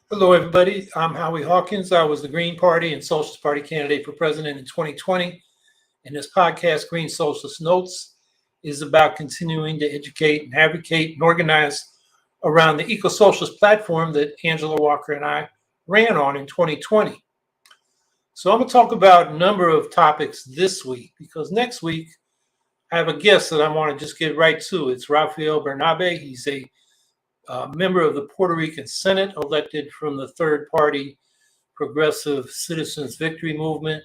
Hello, everybody. I'm Howie Hawkins. I was the Green Party and Socialist Party candidate for president in 2020. And this podcast, Green Socialist Notes, is about continuing to educate and advocate and organize around the eco-socialist platform that Angela Walker and I ran on in 2020. So I'm going to talk about a number of topics this week because next week I have a guest that I want to just get right to. It's Rafael Bernabe. He's a member of the Puerto Rican Senate, elected from the third party Progressive Citizens Victory Movement.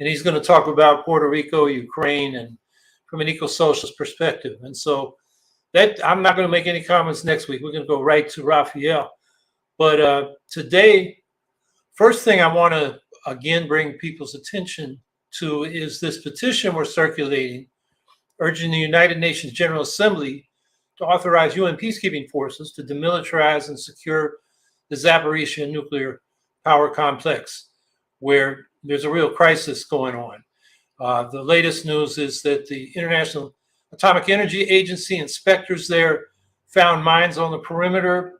And he's going to talk about Puerto Rico, Ukraine, and from an eco-socialist perspective. And so that I'm not going to make any comments next week. We're going to go right to Rafael. But today, first thing I want to, again, bring people's attention to is this petition we're circulating, urging the United Nations General Assembly to authorize UN peacekeeping forces to demilitarize and secure the Zaporizhzhia nuclear power complex, where there's a real crisis going on. The latest news is that the International Atomic Energy Agency inspectors there found mines on the perimeter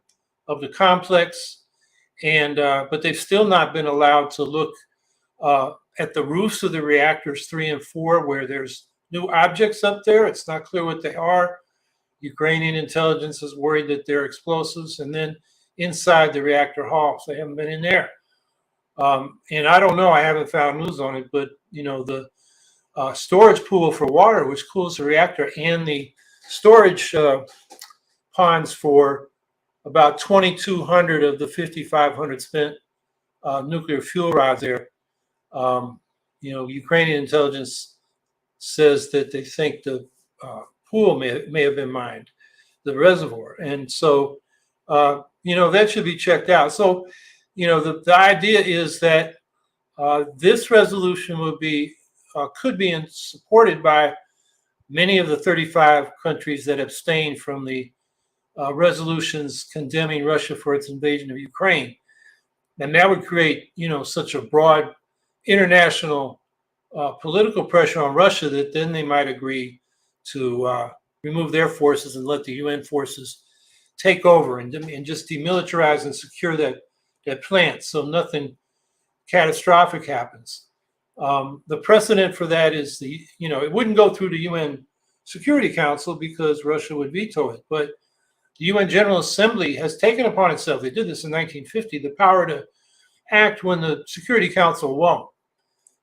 of the complex, and but they've still not been allowed to look at the roofs of the reactors 3 and 4, where there's new objects up there. It's not clear what they are. Ukrainian intelligence is worried that they're explosives, and then inside the reactor halls, they haven't been in there. And I don't know, I haven't found news on it, but the storage pool for water, which cools the reactor, and the storage ponds for about 2,200 of the 5,500 spent nuclear fuel rods there. Ukrainian intelligence says that they think the pool may have been mined, the reservoir. And so, that should be checked out. So, the idea is that this resolution could be supported by many of the 35 countries that abstained from the resolutions condemning Russia for its invasion of Ukraine. And that would create, such a broad international political pressure on Russia that then they might agree to remove their forces and let the UN forces take over and just demilitarize and secure that plant so nothing catastrophic happens. The precedent for that is it wouldn't go through the UN Security Council because Russia would veto it, but the UN General Assembly has taken upon itself, they did this in 1950, the power to act when the Security Council won't.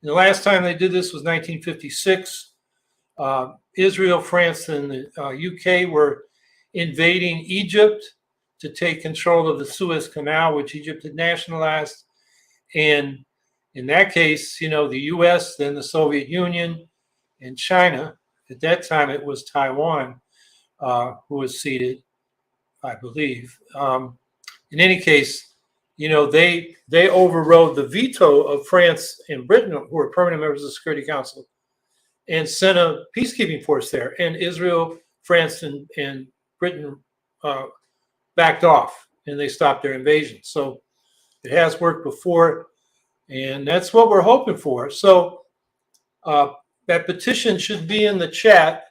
And the last time they did this was 1956. Israel, France, and the UK were invading Egypt to take control of the Suez Canal, which Egypt had nationalized. And in that case, the US, then the Soviet Union, and China, at that time it was Taiwan who was ceded, I believe. In any case, they overrode the veto of France and Britain, who were permanent members of the Security Council, and sent a peacekeeping force there. And Israel, France, and Britain backed off, and they stopped their invasion. So it has worked before, and that's what we're hoping for. So that petition should be in the chat,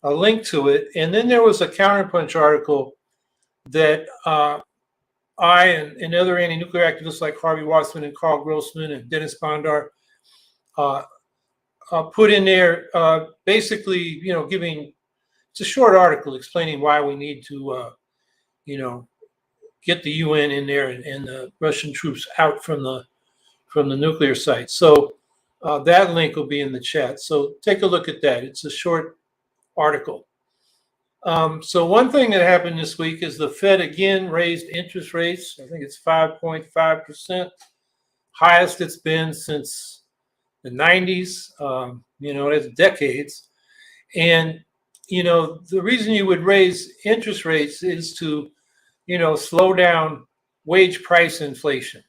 a link to it. And then there was a Counterpunch article that I and other anti-nuclear activists like Harvey Wassman and Carl Grossman and Dennis Bondar put in there, basically, giving, it's a short article explaining why we need to, get the UN in there and the Russian troops out from the nuclear site. So that link will be in the chat. So take a look at that. It's a short article. So one thing that happened this week is the Fed again raised interest rates. I think it's 5.5%, highest it's been since the 90s. That's decades. And, the reason you would raise interest rates is to, slow down wage price inflation,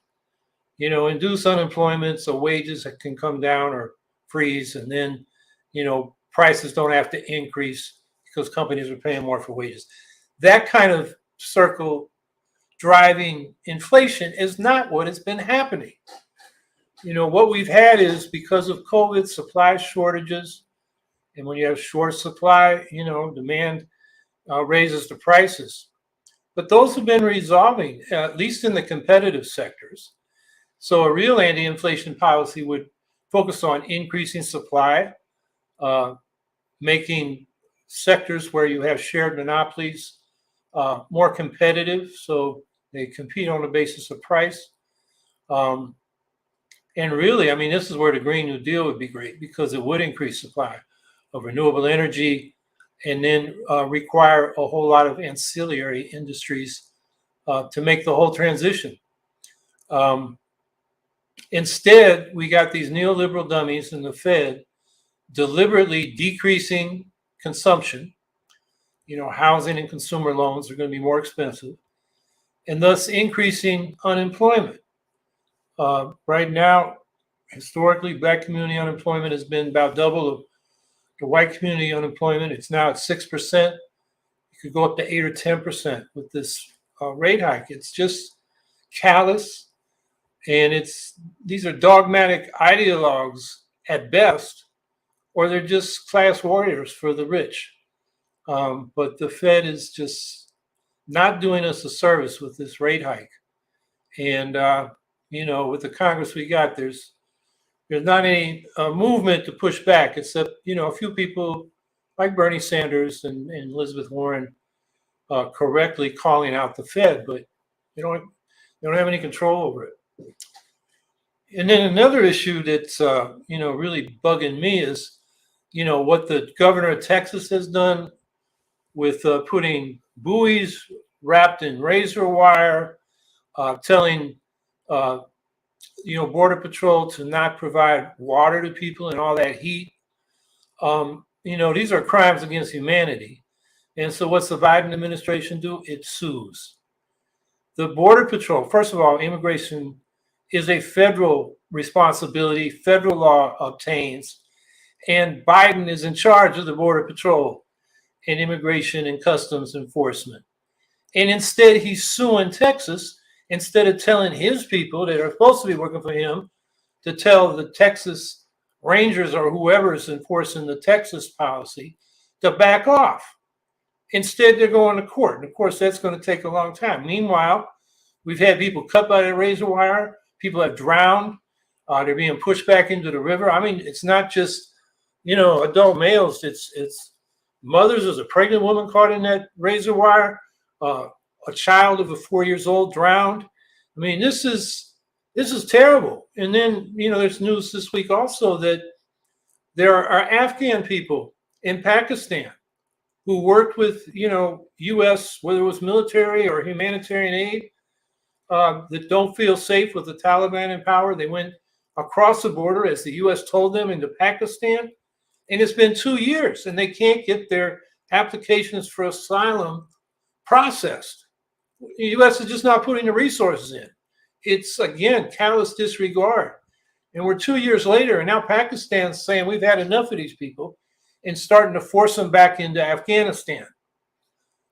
induce unemployment so wages can come down or freeze. And then, prices don't have to increase because companies are paying more for wages. That kind of circle driving inflation is not what has been happening. What we've had is, because of COVID, supply shortages. And when you have short supply, demand raises the prices. But those have been resolving, at least in the competitive sectors. So a real anti-inflation policy would focus on increasing supply, making sectors where you have shared monopolies more competitive, so they compete on the basis of price. And really, I mean, this is where the Green New Deal would be great, because it would increase supply of renewable energy and then require a whole lot of ancillary industries to make the whole transition. Instead, we got these neoliberal dummies in the Fed deliberately decreasing consumption. Housing and consumer loans are going to be more expensive, and thus increasing unemployment. Right now, historically, Black community unemployment has been about double the white community unemployment. It's now at 6%. It could go up to 8 or 10% with this rate hike. It's just callous, and these are dogmatic ideologues at best, or they're just class warriors for the rich. But the Fed is just not doing us a service with this rate hike. And, with the Congress we got, there's not any movement to push back, except, a few people like Bernie Sanders and Elizabeth Warren correctly calling out the Fed, but they don't have any control over it. And then another issue that's, really bugging me is, what the governor of Texas has done with putting buoys wrapped in razor wire, telling, Border Patrol to not provide water to people and all that heat. These are crimes against humanity. And so what's the Biden administration do? It sues. The Border Patrol, first of all, immigration is a federal responsibility. Federal law obtains. And Biden is in charge of the Border Patrol and immigration and customs enforcement. And instead, he's suing Texas instead of telling his people that are supposed to be working for him to tell the Texas Rangers or whoever is enforcing the Texas policy to back off. Instead, they're going to court. And of course, that's going to take a long time. Meanwhile, we've had people cut by the razor wire. People have drowned. They're being pushed back into the river. I mean, it's not just, adult males. It's mothers. There's a pregnant woman caught in that razor wire. A child of 4 years old drowned. I mean, this is terrible. And then, there's news this week also that there are Afghan people in Pakistan who worked with, U.S., whether it was military or humanitarian aid, that don't feel safe with the Taliban in power. They went across the border, as the U.S. told them, into Pakistan. And it's been 2 years, and they can't get their applications for asylum processed. The U.S. is just not putting the resources in. It's, again, callous disregard. And we're 2 years later, and now Pakistan's saying we've had enough of these people and starting to force them back into Afghanistan.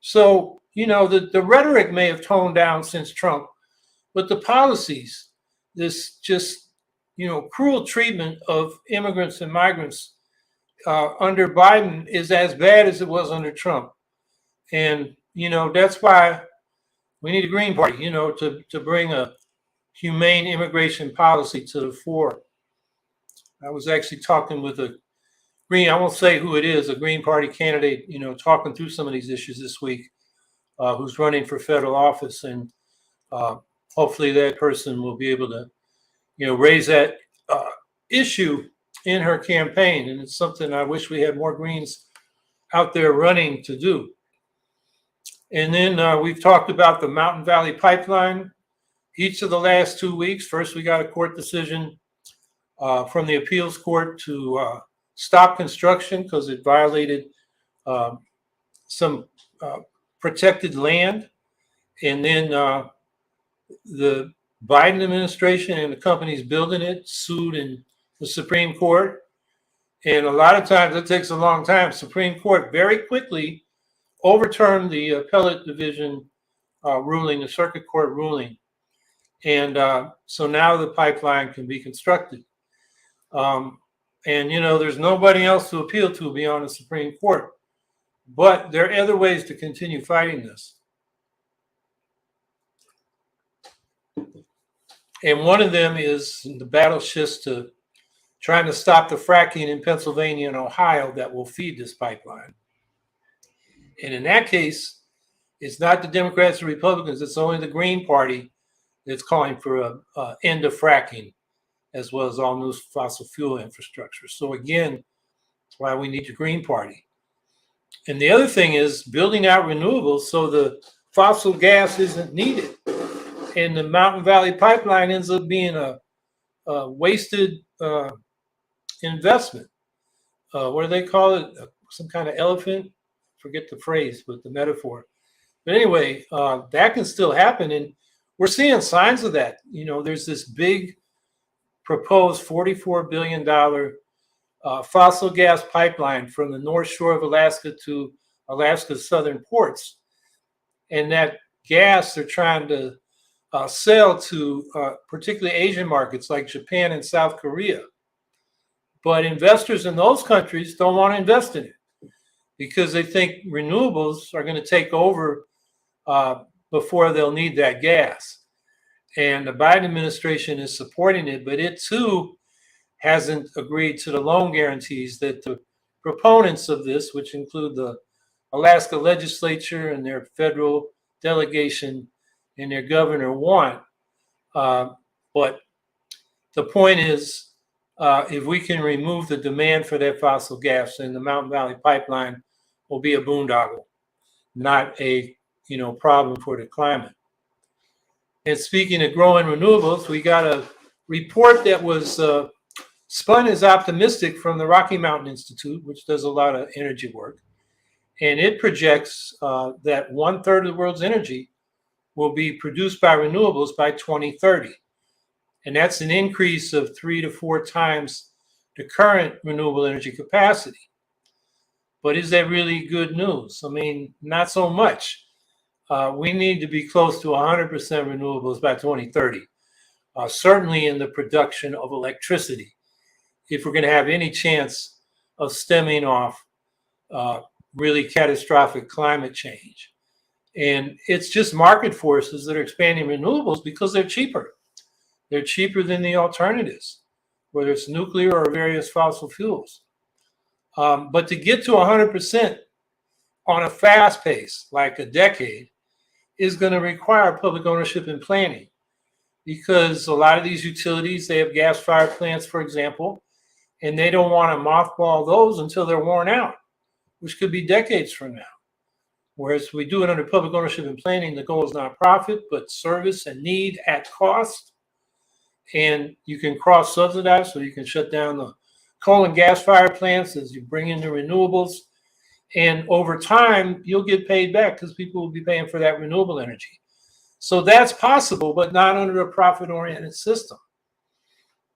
So, the rhetoric may have toned down since Trump, but the policies, this just, cruel treatment of immigrants and migrants under Biden is as bad as it was under Trump. And, that's why we need a Green Party, to bring a humane immigration policy to the fore. I was actually talking with I won't say who it is, a Green Party candidate, talking through some of these issues this week, who's running for federal office. And hopefully that person will be able to, raise that issue in her campaign. And it's something I wish we had more Greens out there running to do. And then we've talked about the Mountain Valley Pipeline. Each of the last 2 weeks, first we got a court decision from the appeals court to stop construction because it violated some protected land. And then the Biden administration and the companies building it sued in the Supreme Court. And a lot of times it takes a long time. Supreme Court very quickly overturned the appellate division ruling, the circuit court ruling. And so now the pipeline can be constructed. And, there's nobody else to appeal to beyond the Supreme Court. But there are other ways to continue fighting this. And one of them is the battle shifts to trying to stop the fracking in Pennsylvania and Ohio that will feed this pipeline. And in that case, it's not the Democrats or Republicans, it's only the Green Party that's calling for an end of fracking, as well as all new fossil fuel infrastructure. So again, that's why we need the Green Party. And the other thing is building out renewables so the fossil gas isn't needed. And the Mountain Valley Pipeline ends up being a wasted investment. What do they call it? Some kind of elephant? Forget the phrase, but the metaphor. But anyway, that can still happen. And we're seeing signs of that. You know, there's this big proposed $44 billion fossil gas pipeline from the North Shore of Alaska to Alaska's southern ports. And that gas they're trying to sell to particularly Asian markets like Japan and South Korea. But investors in those countries don't want to invest in it because they think renewables are going to take over before they'll need that gas. And the Biden administration is supporting it, but it too hasn't agreed to the loan guarantees that the proponents of this, which include the Alaska legislature and their federal delegation and their governor, want. But the point is, if we can remove the demand for that fossil gas, then the Mountain Valley Pipeline will be a boondoggle, not a problem for the climate. And speaking of growing renewables, we got a report that was spun as optimistic from the Rocky Mountain Institute, which does a lot of energy work. And it projects that 1/3 of the world's energy will be produced by renewables by 2030. And that's an increase of 3 to 4 times the current renewable energy capacity. But is that really good news? I mean, not so much. We need to be close to 100% renewables by 2030, certainly in the production of electricity, if we're going to have any chance of stemming off really catastrophic climate change. And it's just market forces that are expanding renewables because they're cheaper. They're cheaper than the alternatives, whether it's nuclear or various fossil fuels. But to get to 100% on a fast pace, like a decade, is going to require public ownership and planning, because a lot of these utilities, they have gas-fired plants, for example, and they don't want to mothball those until they're worn out, which could be decades from now. Whereas we do it under public ownership and planning, the goal is not profit, but service and need at cost. And you can cross-subsidize, so you can shut down the coal and gas-fired plants as you bring in the renewables. And over time, you'll get paid back because people will be paying for that renewable energy. So that's possible, but not under a profit-oriented system.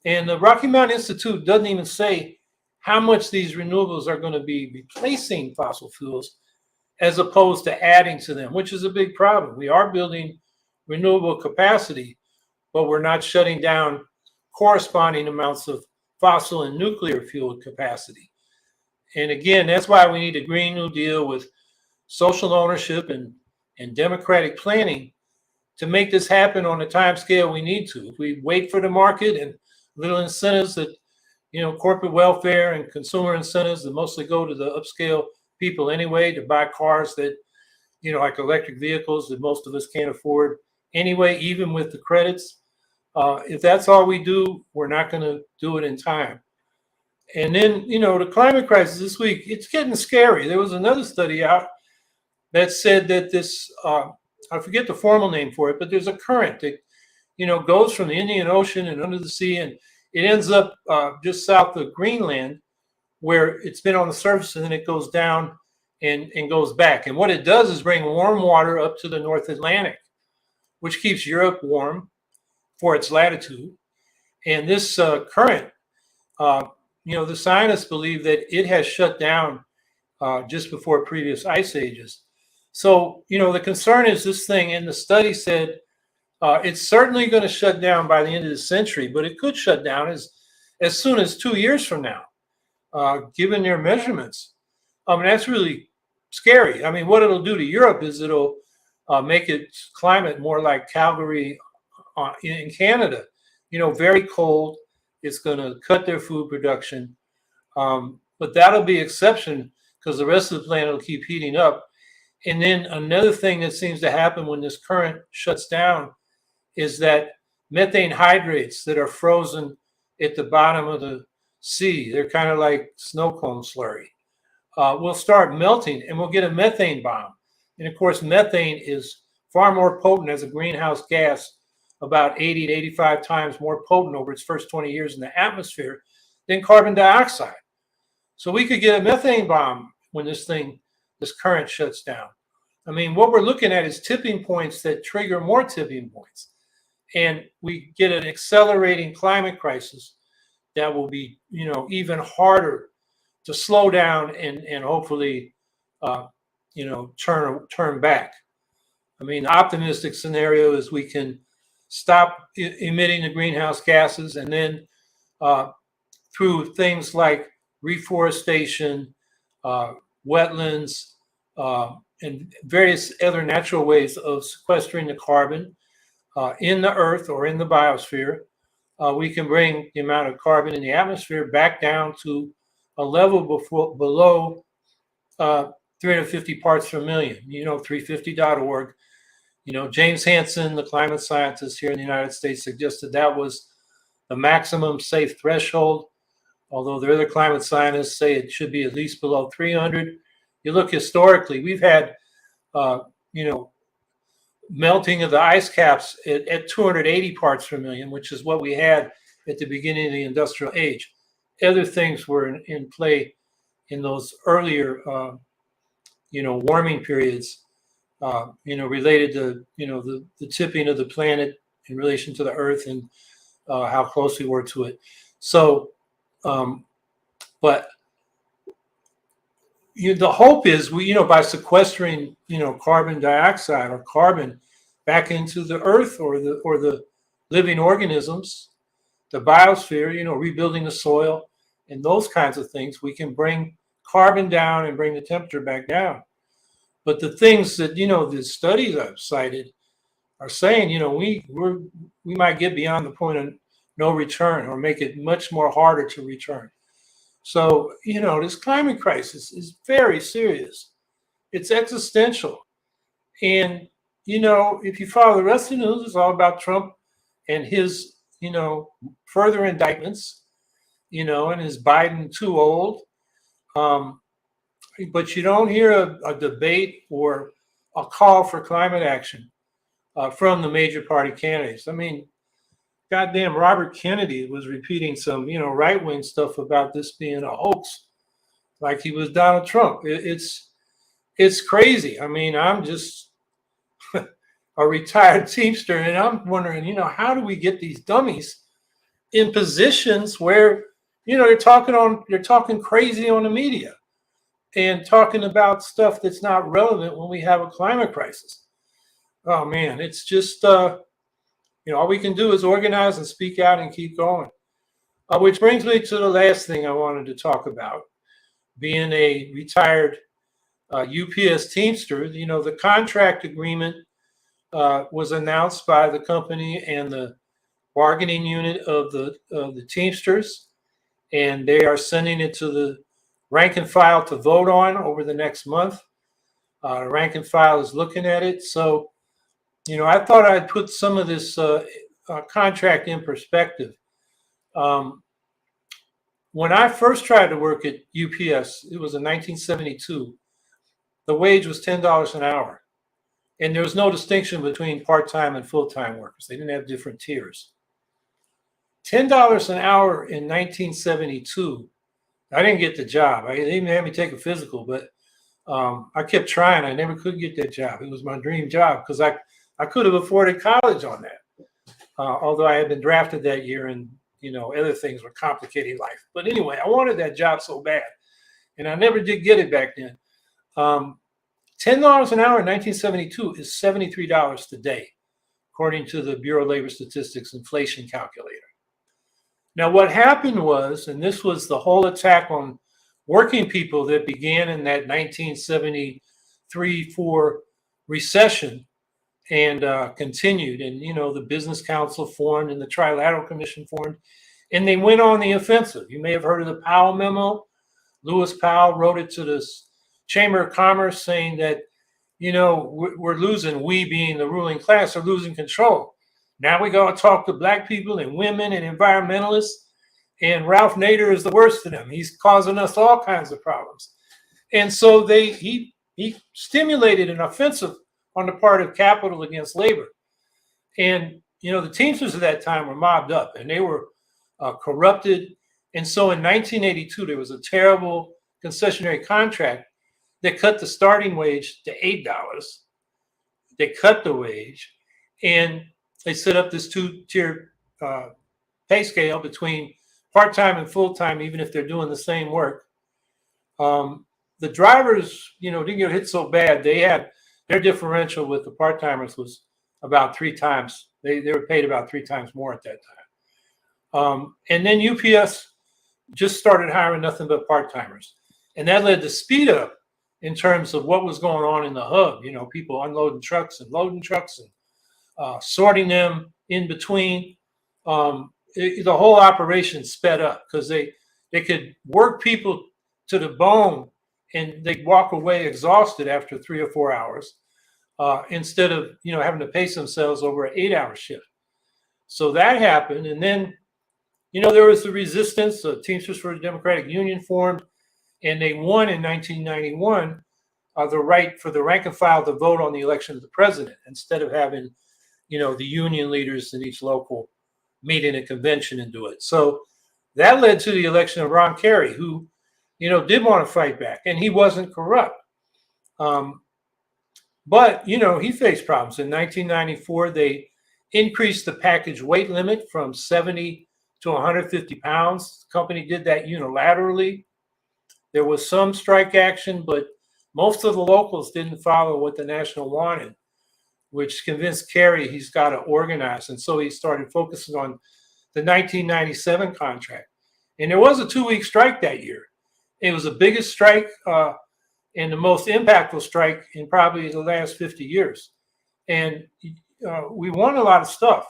And the Rocky Mountain Institute doesn't even say how much these renewables are going to be replacing fossil fuels as opposed to adding to them, which is a big problem. We are building renewable capacity, but we're not shutting down corresponding amounts of fossil and nuclear fuel capacity. And again, that's why we need a Green New Deal with social ownership and democratic planning to make this happen on the time scale we need to. If we wait for the market and little incentives that, corporate welfare and consumer incentives that mostly go to the upscale people anyway to buy cars that, like electric vehicles that most of us can't afford anyway, even with the credits. If that's all we do, we're not going to do it in time. And then, the climate crisis this week, it's getting scary. There was another study out that said that this, I forget the formal name for it, but there's a current that, goes from the Indian Ocean and under the sea, and it ends up just south of Greenland, where it's been on the surface, and then it goes down and goes back. And what it does is bring warm water up to the North Atlantic, which keeps Europe warm for its latitude. And this current, the scientists believe that it has shut down just before previous ice ages. So, the concern is this thing, and the study said it's certainly going to shut down by the end of the century, but it could shut down as soon as 2 years from now, given their measurements. That's really scary. I mean, what it'll do to Europe is it'll make its climate more like Calgary, in Canada. Very cold. It's going to cut their food production. But that'll be exception because the rest of the planet will keep heating up. And then another thing that seems to happen when this current shuts down is that methane hydrates that are frozen at the bottom of the sea, they're kind of like snow cone slurry, will start melting and we'll get a methane bomb. And of course, methane is far more potent as a greenhouse gas, about 80 to 85 times more potent over its first 20 years in the atmosphere than carbon dioxide. So we could get a methane bomb when this current shuts down. I mean, what we're looking at is tipping points that trigger more tipping points. And we get an accelerating climate crisis that will be, even harder to slow down and hopefully, turn back. I mean, the optimistic scenario is we can stop emitting the greenhouse gases, and then through things like reforestation, wetlands, and various other natural ways of sequestering the carbon in the earth or in the biosphere, we can bring the amount of carbon in the atmosphere back down to a level below 350 parts per million. 350.org. James Hansen, the climate scientist here in the United States, suggested that was the maximum safe threshold, although the other climate scientists say it should be at least below 300. You look historically, we've had, melting of the ice caps at 280 parts per million, which is what we had at the beginning of the industrial age. Other things were in play in those earlier, warming periods, related to, the tipping of the planet in relation to the Earth and how close we were to it. So, but the hope is by sequestering, carbon dioxide or carbon back into the earth or the living organisms, the biosphere, rebuilding the soil and those kinds of things, we can bring carbon down and bring the temperature back down. But the things that, the studies I've cited are saying, we might get beyond the point of no return or make it much more harder to return. So, this climate crisis is very serious. It's existential. And, if you follow the rest of the news, it's all about Trump and his, further indictments, and is Biden too old? But you don't hear a debate or a call for climate action from the major party candidates. I mean, goddamn, Robert Kennedy was repeating some, right-wing stuff about this being a hoax, like he was Donald Trump. It's crazy. I mean, I'm just a retired Teamster, and I'm wondering, how do we get these dummies in positions where, they're talking crazy on the media and talking about stuff that's not relevant when we have a climate crisis. Oh man, it's just all we can do is organize and speak out and keep going. Which brings me to the last thing I wanted to talk about. Being a retired UPS Teamster, the contract agreement was announced by the company and the bargaining unit of the Teamsters, and they are sending it to the rank and file to vote on over the next month. Rank and file is looking at it. So, I thought I'd put some of this contract in perspective. When I first tried to work at UPS, it was in 1972, the wage was $10 an hour. And there was no distinction between part-time and full-time workers. They didn't have different tiers. $10 an hour in 1972, I didn't get the job. They even had me take a physical, but I kept trying. I never could get that job. It was my dream job because I could have afforded college on that, although I had been drafted that year and, other things were complicating life. But anyway, I wanted that job so bad, and I never did get it back then. $10 an hour in 1972 is $73 today, according to the Bureau of Labor Statistics inflation calculator. Now, what happened was, and this was the whole attack on working people that began in that 1973-4 recession, and continued. And, the Business Council formed and the Trilateral Commission formed, and they went on the offensive. You may have heard of the Powell Memo. Lewis Powell wrote it to the Chamber of Commerce saying that, we're losing, we being the ruling class, are losing control. Now we got to talk to Black people and women and environmentalists. And Ralph Nader is the worst of them. He's causing us all kinds of problems. And so he stimulated an offensive on the part of capital against labor. And, the Teamsters at that time were mobbed up and they were corrupted. And so in 1982, there was a terrible concessionary contract that cut the starting wage to $8. They cut the wage and they set up this two-tier pay scale between part-time and full-time, even if they're doing the same work. The drivers, didn't get hit so bad. They had their differential with the part-timers was about 3 times. They were paid about 3 times more at that time. And then UPS just started hiring nothing but part-timers. And that led to speed up in terms of what was going on in the hub. People unloading trucks and loading trucks and sorting them in between. The whole operation sped up because they could work people to the bone and they'd walk away exhausted after 3 or 4 hours instead of, having to pace themselves over an 8-hour shift. So that happened. And then, there was the resistance. The Teamsters for the Democratic Union formed, and they won in 1991 the right for the rank and file to vote on the election of the president instead of having, the union leaders in each local meet in a convention and do it. So that led to the election of Ron Kerry, who, did want to fight back, and he wasn't corrupt. But, he faced problems. In 1994, they increased the package weight limit from 70 to 150 pounds. The company did that unilaterally. There was some strike action, but most of the locals didn't follow what the national wanted, which convinced Kerry he's got to organize. And so he started focusing on the 1997 contract. And there was a 2-week strike that year. It was the biggest strike and the most impactful strike in probably the last 50 years. And we won a lot of stuff.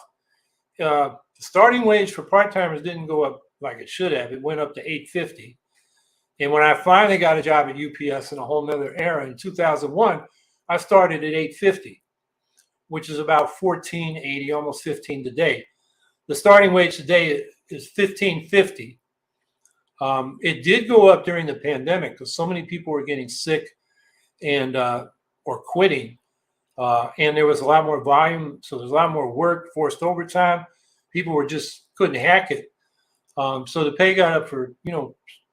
The starting wage for part-timers didn't go up like it should have. It went up to $8.50. And when I finally got a job at UPS in a whole nother era in 2001, I started at $8.50, which is about $14.80, almost $15 today. The starting wage today is $15.50. It did go up during the pandemic because so many people were getting sick and or quitting, and there was a lot more volume, so there's a lot more work, forced overtime. People were just couldn't hack it, so the pay got up for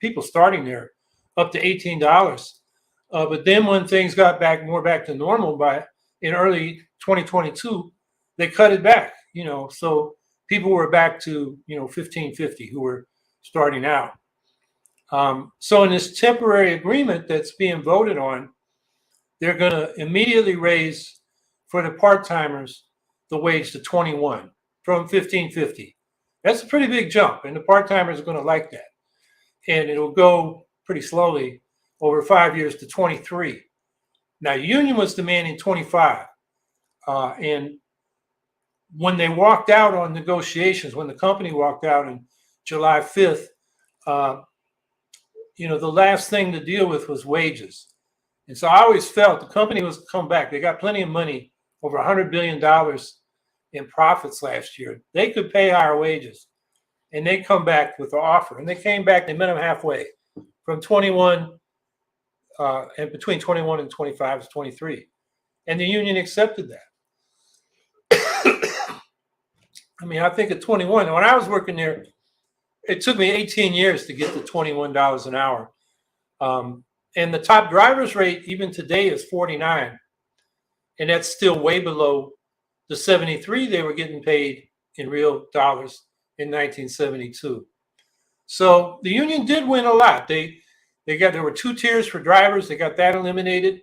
people starting there up to $18. But then when things got back to normal in early 2022, they cut it back. So people were back to $15.50 who were starting out. So in this temporary agreement that's being voted on, they're going to immediately raise for the part-timers the wage to 21 from $15.50. That's a pretty big jump, and the part-timers are going to like that. And it'll go pretty slowly over 5 years to 23. Now, union was demanding 25. And when they walked out on negotiations, when the company walked out on July 5th, the last thing to deal with was wages. And so I always felt the company was come back. They got plenty of money, over $100 billion in profits last year. They could pay higher wages. And they come back with the offer. And they came back, they met them halfway from 21, and between 21 and 25 is 23. And the union accepted that. I mean, I think at 21, when I was working there, it took me 18 years to get to $21 an hour. And the top driver's rate, even today, is 49. And that's still way below the 73 they were getting paid in real dollars in 1972. So the union did win a lot. There were 2 tiers for drivers. They got that eliminated.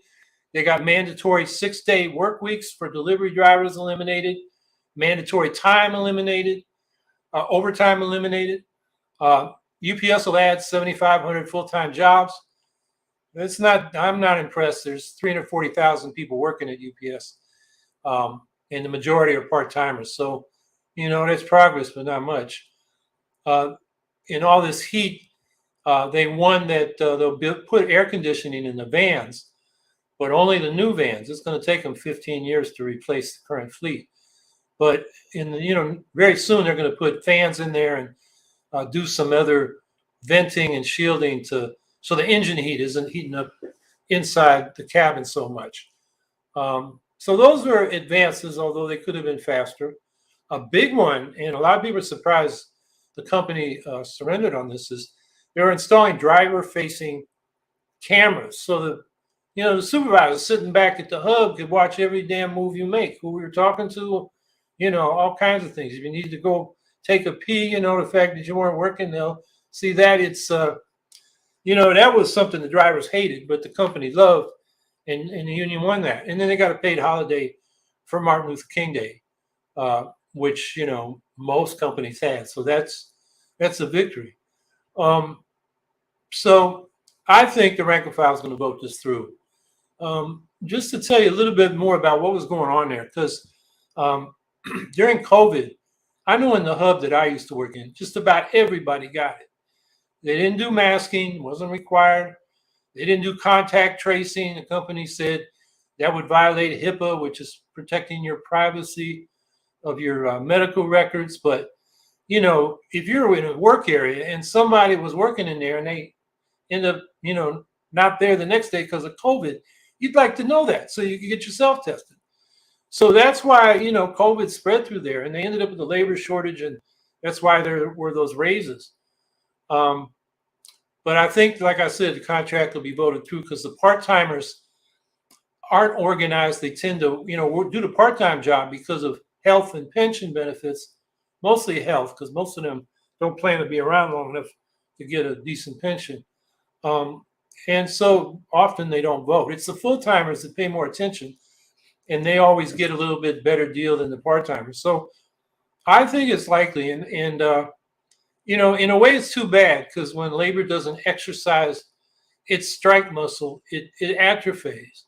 They got mandatory 6-day work weeks for delivery drivers eliminated. Mandatory time eliminated. Overtime eliminated. UPS will add 7,500 full-time jobs. I'm not impressed. There's 340,000 people working at UPS. and the majority are part-timers. So, that's progress, but not much. In all this heat, they won that they'll put air conditioning in the vans, but only the new vans. It's going to take them 15 years to replace the current fleet. But very soon they're going to put fans in there and do some other venting and shielding so the engine heat isn't heating up inside the cabin so much. So those were advances, although they could have been faster. A big one, and a lot of people are surprised the company surrendered on this, is they're installing driver-facing cameras. So the supervisor sitting back at the hub could watch every damn move you make, who we were talking to, all kinds of things. If you need to go take a pee, the fact that you weren't working, they'll see that. It's, that was something the drivers hated, but the company loved, and the union won that. And then they got a paid holiday for Martin Luther King Day, which, most companies had. So that's a victory. So I think the rank and file is going to vote this through. Just to tell you a little bit more about what was going on there, because during COVID, I know in the hub that I used to work in, just about everybody got it. They didn't do masking, wasn't required. They didn't do contact tracing. The company said that would violate HIPAA, which is protecting your privacy of your medical records. But, if you're in a work area and somebody was working in there and they end up, not there the next day because of COVID, you'd like to know that so you can get yourself tested. So that's why, COVID spread through there, and they ended up with a labor shortage, and that's why there were those raises. But I think, like I said, the contract will be voted through because the part-timers aren't organized. They tend to, do the part-time job because of health and pension benefits, mostly health, because most of them don't plan to be around long enough to get a decent pension. And so often they don't vote. It's the full-timers that pay more attention, and they always get a little bit better deal than the part-timers. So I think it's likely. And in a way, it's too bad, because when labor doesn't exercise its strike muscle, it atrophies.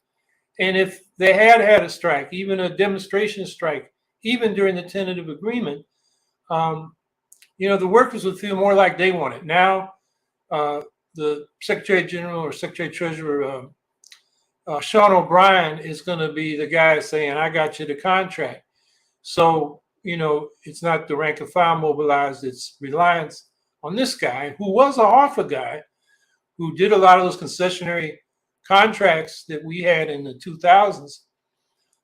And if they had a strike, even a demonstration strike, even during the tentative agreement, the workers would feel more like they want it. Now, the Secretary General or Secretary Treasurer, Sean O'Brien, is going to be the guy saying, I got you the contract. So, it's not the rank and file mobilized, it's reliance on this guy, who was a Hoffa guy, who did a lot of those concessionary contracts that we had in the 2000s,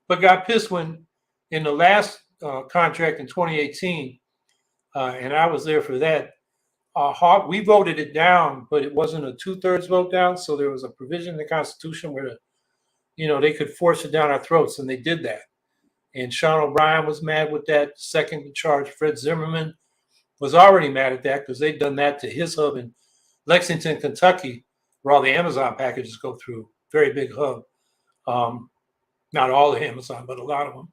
but got pissed when in the last contract in 2018, and I was there for that, we voted it down, but it wasn't a 2/3 vote down. So there was a provision in the Constitution where, they could force it down our throats, and they did that. And Sean O'Brien was mad with that. Second in charge, Fred Zimmerman, was already mad at that because they'd done that to his hub in Lexington, Kentucky, where all the Amazon packages go through. Very big hub. Not all of Amazon, but a lot of them.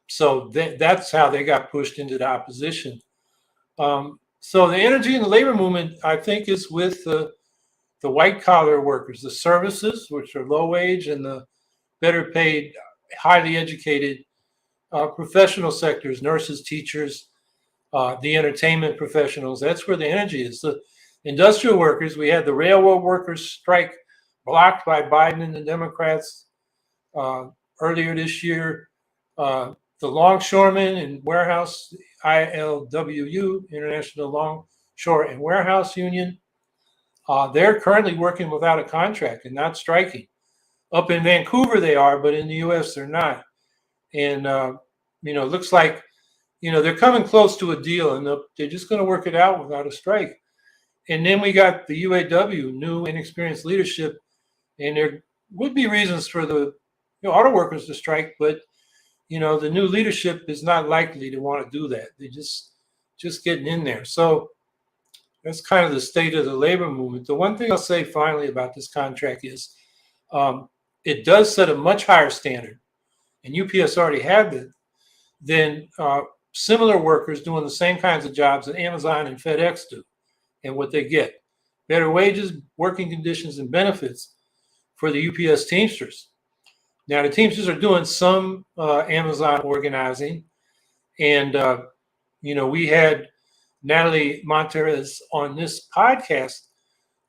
So that's how they got pushed into the opposition. So the energy in the labor movement, I think, is with the white collar workers, the services, which are low wage, and the better paid, highly educated professional sectors, nurses, teachers, the entertainment professionals. That's where the energy is. The industrial workers, we had the railroad workers strike blocked by Biden and the Democrats earlier this year. The longshoremen and warehouse, ILWU, International Longshore and Warehouse Union, they're currently working without a contract and not striking. Up in Vancouver they are, but in the U.S. they're not. And, it looks like, they're coming close to a deal, and they're just going to work it out without a strike. And then we got the UAW, new inexperienced leadership, and there would be reasons for the auto workers to strike, but the new leadership is not likely to want to do that. They're just getting in there. So that's kind of the state of the labor movement. The one thing I'll say finally about this contract is it does set a much higher standard, and UPS already had it, than similar workers doing the same kinds of jobs that Amazon and FedEx do, and what they get. Better wages, working conditions, and benefits for the UPS Teamsters. Now, the Teamsters are doing some Amazon organizing, and we had Natalie Monterez on this podcast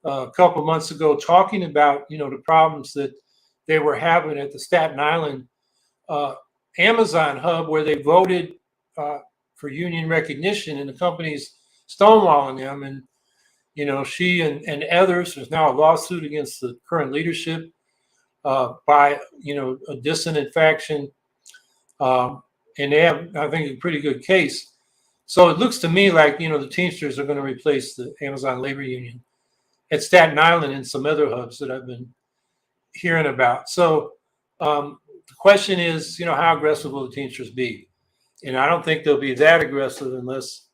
a couple of months ago talking about the problems that they were having at the Staten Island Amazon hub, where they voted for union recognition, and the company's stonewalling them. And she and others, there's now a lawsuit against the current leadership by a dissonant faction, and they have, I think, a pretty good case. So it looks to me like the Teamsters are going to replace the Amazon labor union at Staten Island and some other hubs that I've been hearing about. So the question is, how aggressive will the Teamsters be? And I don't think they'll be that aggressive unless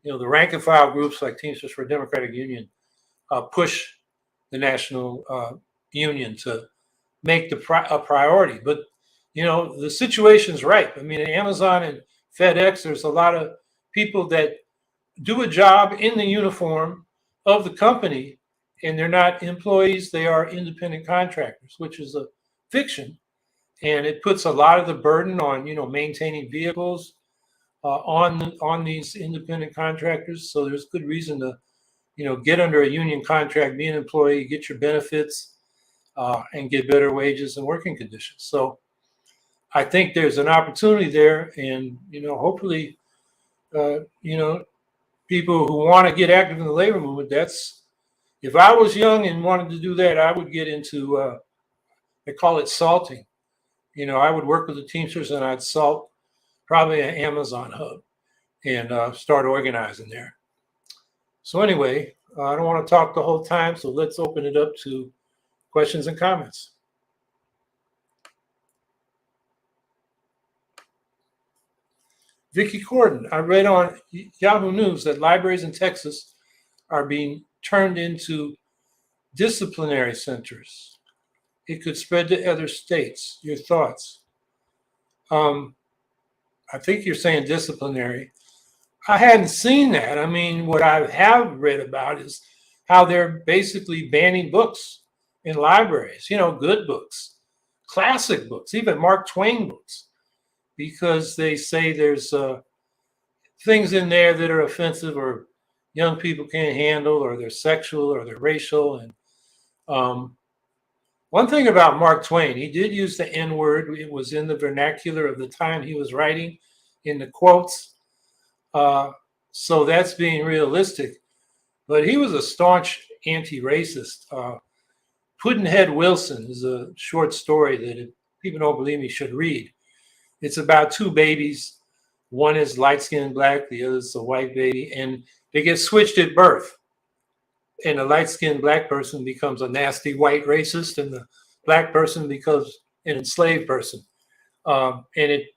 the rank and file groups like Teamsters for a Democratic Union push the national union to make a priority. But the situation's ripe. I mean, at Amazon and FedEx, there's a lot of people that do a job in the uniform of the company, and they're not employees, they are independent contractors, which is a fiction. And it puts a lot of the burden on, maintaining vehicles on these independent contractors. So there's good reason to, get under a union contract, be an employee, get your benefits, and get better wages and working conditions. So I think there's an opportunity there, and hopefully, people who want to get active in the labor movement. If I was young and wanted to do that, I would get into they call it salting. I would work with the Teamsters and I'd salt probably an Amazon hub and start organizing there. So anyway, I don't want to talk the whole time, so let's open it up to questions and comments. Vicky Corden, I read on Yahoo News that libraries in Texas are being turned into disciplinary centers. It could spread to other states. Your thoughts? I think you're saying disciplinary. I hadn't seen that. I mean, what I have read about is how they're basically banning books in libraries, good books, classic books, even Mark Twain books, because they say there's things in there that are offensive or young people can't handle, or they're sexual or they're racial. And one thing about Mark Twain, he did use the N-word. It was in the vernacular of the time he was writing, in the quotes. So that's being realistic. But he was a staunch anti-racist. Pudd'nhead Wilson is a short story that, if people don't believe me, should read. It's about two babies. One is light-skinned black, the other is a white baby, and they get switched at birth. And the light-skinned black person becomes a nasty white racist, and the black person becomes an enslaved person. And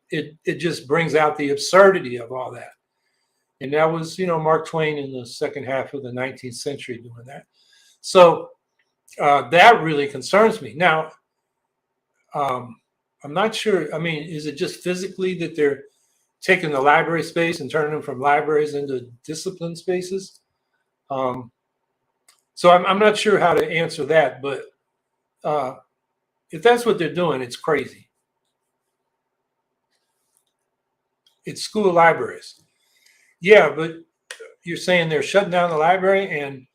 it just brings out the absurdity of all that. And that was, Mark Twain in the second half of the 19th century doing that. So that really concerns me. Now, I'm not sure. I mean, is it just physically that they're taking the library space and turning them from libraries into discipline spaces? So I'm not sure how to answer that, but if that's what they're doing, it's crazy. It's school libraries. Yeah, but you're saying they're shutting down the library and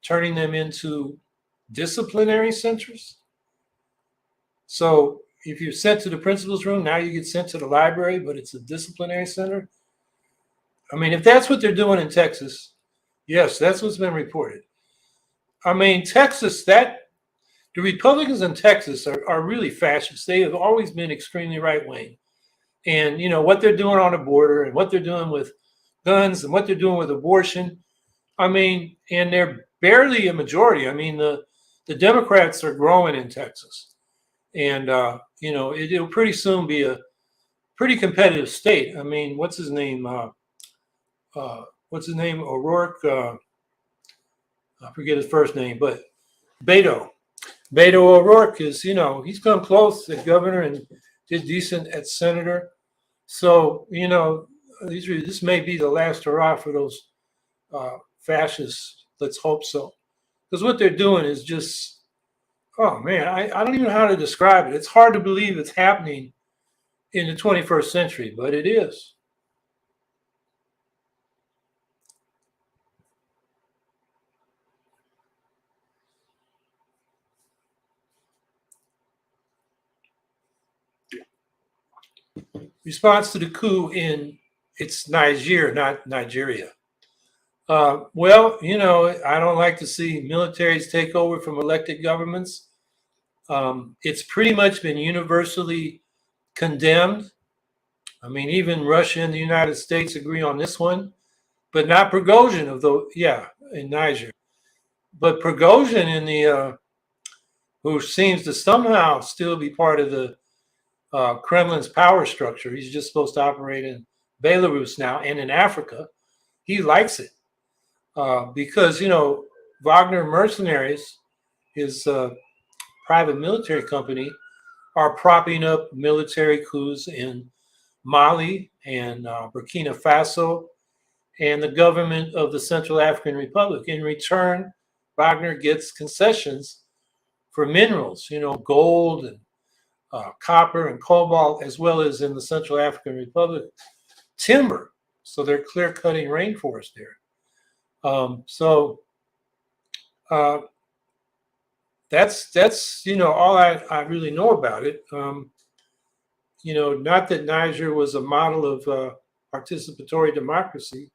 turning them into disciplinary centers? So if you're sent to the principal's room, now you get sent to the library, but it's a disciplinary center? I mean, if that's what they're doing in Texas, yes, that's what's been reported. I mean, Texas, the Republicans in Texas are really fascist. They have always been extremely right-wing. And, what they're doing on the border and what they're doing with guns and what they're doing with abortion, I mean, and they're barely a majority. I mean, the Democrats are growing in Texas. And, it'll pretty soon be a pretty competitive state. I mean, what's his name? O'Rourke. I forget his first name, but Beto O'Rourke is, he's come close as governor and did decent as senator. So, this may be the last hurrah for those fascists. Let's hope so. Because what they're doing is just oh man, I don't even know how to describe it. It's hard to believe it's happening in the 21st century, but it is. Response to the coup in it's Niger, not Nigeria. Well, I don't like to see militaries take over from elected governments. It's pretty much been universally condemned. I mean, even Russia and the United States agree on this one, but not Prigozhin of the in Niger, but Prigozhin in the who seems to somehow still be part of the Kremlin's power structure. He's just supposed to operate in Belarus now and in Africa. He likes it because Wagner mercenaries, his private military company, are propping up military coups in Mali and Burkina Faso and the government of the Central African Republic. In return, Wagner gets concessions for minerals, gold and copper and cobalt, as well as in the Central African Republic, timber. So they're clear cutting rainforest there. That's all I really know about it. Not that Niger was a model of participatory democracy,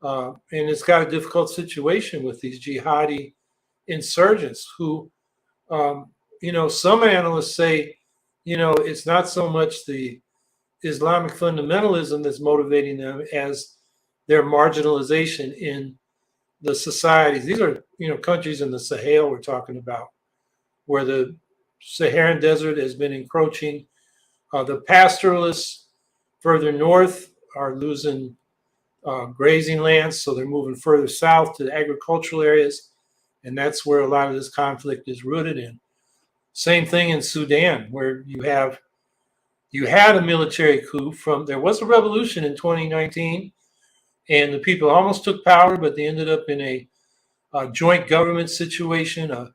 and it's got a difficult situation with these jihadi insurgents who, some analysts say, it's not so much the Islamic fundamentalism that's motivating them as their marginalization in the societies. These are, countries in the Sahel we're talking about, where the Saharan desert has been encroaching. The pastoralists further north are losing grazing lands, so they're moving further south to the agricultural areas, and that's where a lot of this conflict is rooted in. Same thing in Sudan, where you had a military coup there was a revolution in 2019, and the people almost took power, but they ended up in a joint government situation, a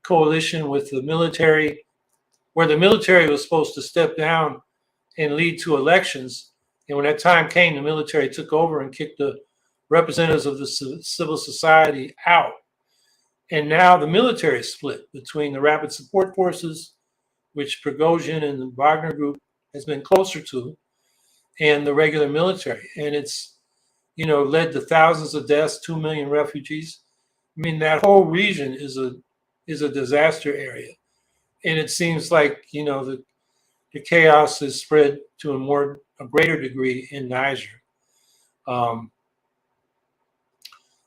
coalition with the military, where the military was supposed to step down and lead to elections. And when that time came, the military took over and kicked the representatives of the civil society out. And now the military is split between the Rapid Support Forces, which Prigozhin and the Wagner Group has been closer to, and the regular military. And it's, led to thousands of deaths, 2 million refugees. I mean, that whole region is a disaster area. And it seems like, the chaos is spread to a greater degree in Niger.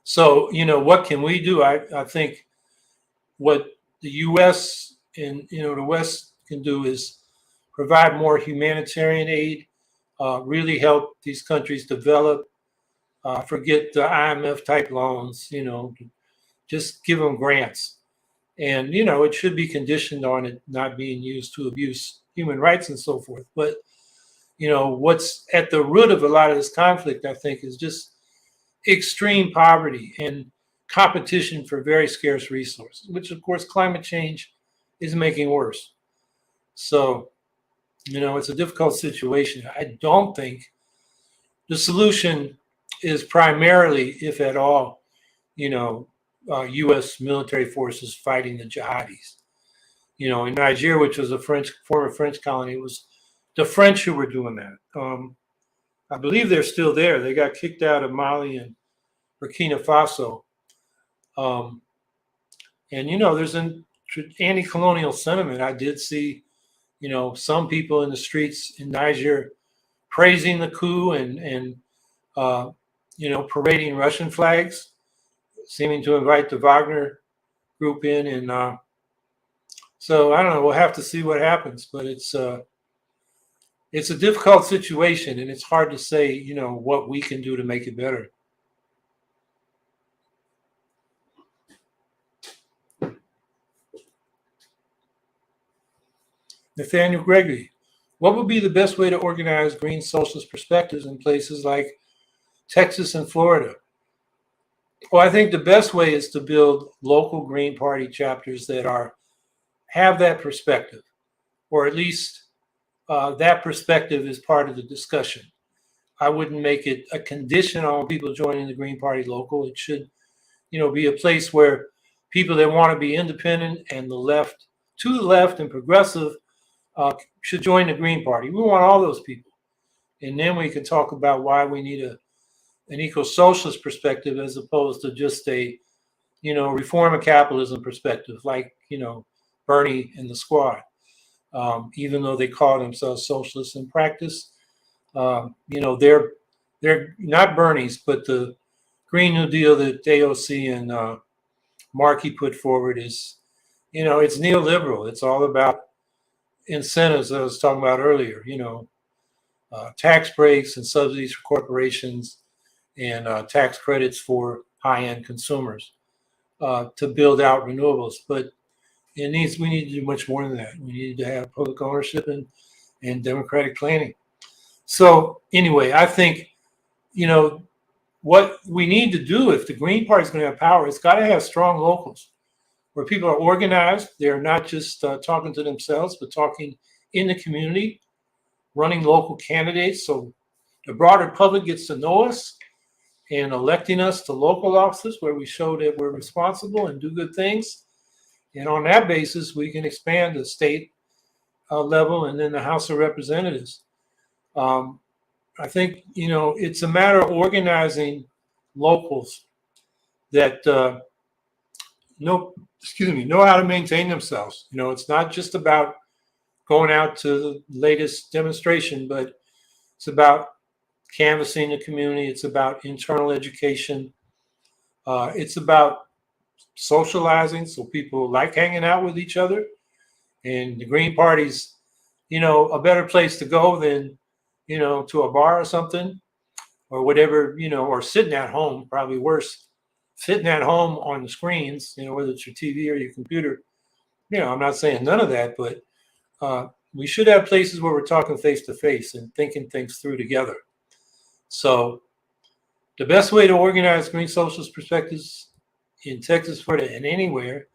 So, what can we do? I think what the U.S. and, the West can do is provide more humanitarian aid, really help these countries develop, forget the IMF type loans, just give them grants. And, it should be conditioned on it not being used to abuse human rights and so forth. But, what's at the root of a lot of this conflict, I think, is just extreme poverty and competition for very scarce resources, which, of course, climate change is making worse. So, it's a difficult situation. I don't think the solution is primarily, if at all, U.S. military forces fighting the jihadis. In Niger, which was a former French colony, it was the French who were doing that. I believe they're still there. They got kicked out of Mali and Burkina Faso. And, there's an anti-colonial sentiment. I did see, some people in the streets in Niger praising the coup and parading Russian flags, seeming to invite the Wagner group in. And so I don't know. We'll have to see what happens. But it's a difficult situation, and it's hard to say, what we can do to make it better. Nathaniel Gregory, what would be the best way to organize Green Socialist perspectives in places like Texas and Florida? Well, I think the best way is to build local Green Party chapters that have that perspective, or at least that perspective is part of the discussion. I wouldn't make it a condition on people joining the Green Party local. It should, be a place where people that want to be independent and to the left and progressive should join the Green Party. We want all those people. And then we can talk about why we need an eco-socialist perspective as opposed to just a, reform of capitalism perspective, like, Bernie and the squad. Even though they call themselves socialists in practice, they're not Bernie's, but the Green New Deal that AOC and Markey put forward is, it's neoliberal. It's all about incentives I was talking about earlier, tax breaks and subsidies for corporations and tax credits for high-end consumers to build out renewables. But we need to do much more than that. We need to have public ownership and democratic planning. So anyway, I think, what we need to do if the Green Party is going to have power, it's got to have strong locals where people are organized. They're not just talking to themselves, but talking in the community, running local candidates. So the broader public gets to know us and electing us to local offices where we show that we're responsible and do good things. And on that basis, we can expand the state level and then the House of Representatives. I think, it's a matter of organizing locals that know how to maintain themselves. It's not just about going out to the latest demonstration, but it's about canvassing the community. It's about internal education. It's about socializing, so people like hanging out with each other. And the Green Party's, a better place to go than, to a bar or something or whatever, or sitting at home, probably worse, sitting at home on the screens, whether it's your TV or your computer. I'm not saying none of that, but we should have places where we're talking face to face and thinking things through together. So the best way to organize Green Socialist perspectives in Texas, Florida, and anywhere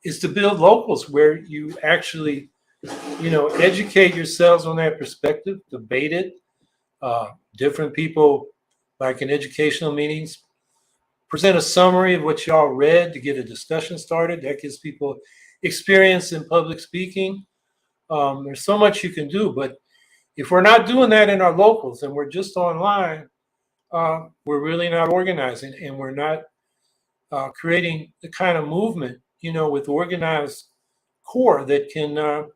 is to build locals where you actually, educate yourselves on that perspective, debate it. Different people, like in educational meetings, present a summary of what y'all read to get a discussion started. That gives people experience in public speaking. There's so much you can do, but if we're not doing that in our locals and we're just online, we're really not organizing, and we're not creating the kind of movement, with organized core that can,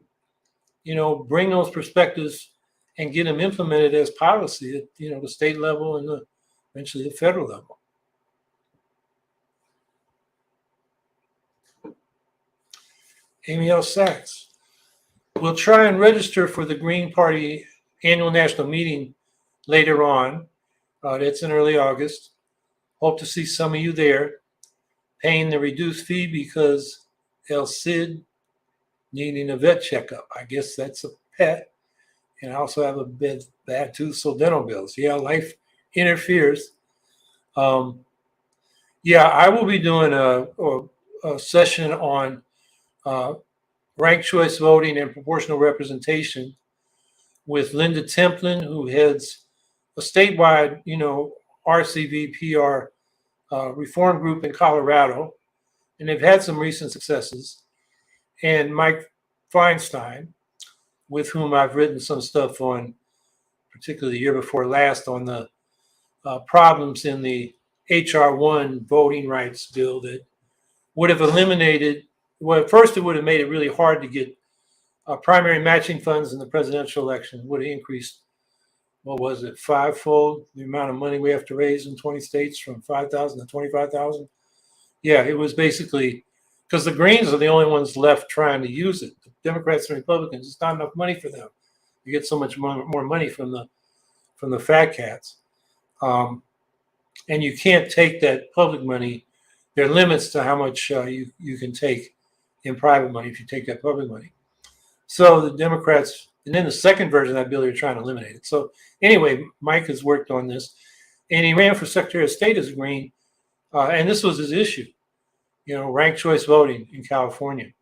bring those perspectives and get them implemented as policy at, the state level and eventually the federal level. Amy L. Sachs. We'll try and register for the Green Party annual national meeting later on. That's in early August. Hope to see some of you there. Paying the reduced fee because El Cid needing a vet checkup. I guess that's a pet. And I also have a bad tooth, so dental bills. Yeah, life interferes. I will be doing a session on ranked choice voting and proportional representation with Linda Templin, who heads a statewide, RCV PR reform group in Colorado, and they've had some recent successes, and Mike Feinstein, with whom I've written some stuff on, particularly the year before last, on the problems in the HR 1 voting rights bill that would have eliminated, well, at first it would have made it really hard to get primary matching funds in the presidential election. It would have increased, what was it, fivefold the amount of money we have to raise in 20 states, from 5,000 to 25,000. Yeah, it was basically, because the Greens are the only ones left trying to use it. The Democrats and Republicans, it's not enough money for them. You get so much more money from the fat cats. And you can't take that public money. There are limits to how much you can take in private money if you take that public money. So the Democrats, and then the second version of that bill, you're trying to eliminate it. So anyway, Mike has worked on this, and he ran for Secretary of State as a Green And this was his issue, ranked choice voting in California.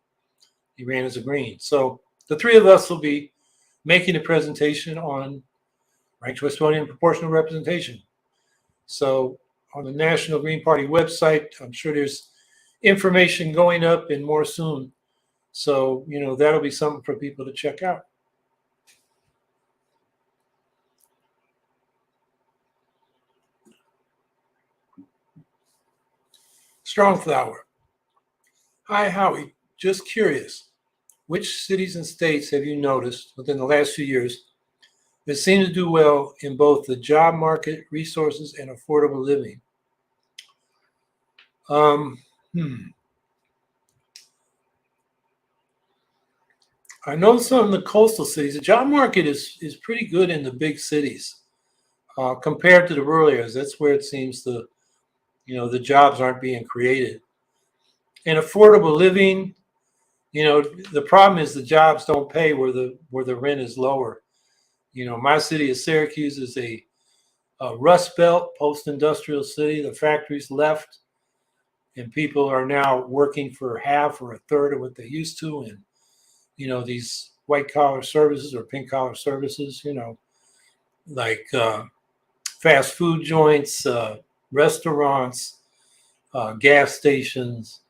He ran as a Green. So the three of us will be making a presentation on ranked choice voting and proportional representation. So on the National Green Party website, I'm sure there's information going up and more soon. So, that'll be something for people to check out. Strongflower. Hi, Howie. Just curious, which cities and states have you noticed within the last few years that seem to do well in both the job market, resources, and affordable living? I know some of the coastal cities. The job market is pretty good in the big cities compared to the rural areas. That's where it seems the jobs aren't being created. And affordable living, the problem is the jobs don't pay where the rent is lower. My city of Syracuse is a Rust Belt, post-industrial city. The factories left, and people are now working for half or a third of what they used to. And these white-collar services or pink-collar services, like fast food joints, restaurants, gas stations,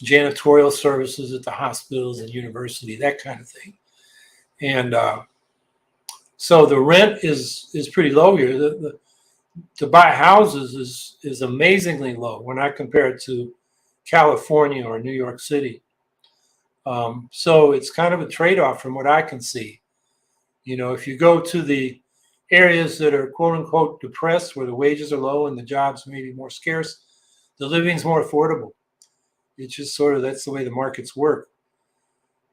janitorial services at the hospitals and university, that kind of thing. And so the rent is pretty low here. To buy houses is amazingly low when I compare it to California or New York City. So it's kind of a trade-off from what I can see. If you go to the areas that are quote unquote depressed, where the wages are low and the jobs may be more scarce, the living's more affordable. It's just that's the way the markets work.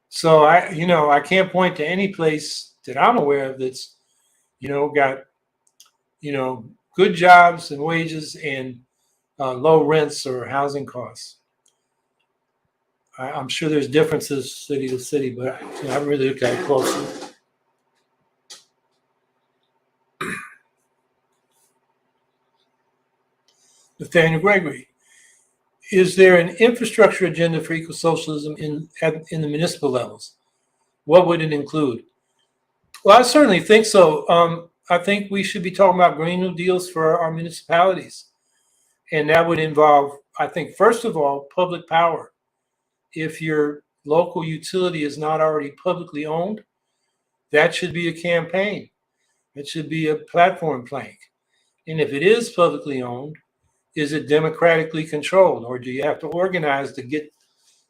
So I can't point to any place that I'm aware of that's, got, good jobs and wages and low rents or housing costs. I'm sure there's differences city to city, but I haven't really looked at it closely. Nathaniel Gregory, is there an infrastructure agenda for eco-socialism in the municipal levels? What would it include? Well, I certainly think so. I think we should be talking about Green New Deals for our municipalities. And that would involve, I think, first of all, public power. If your local utility is not already publicly owned, that should be a campaign. It should be a platform plank. And if it is publicly owned, is it democratically controlled, or do you have to organize to get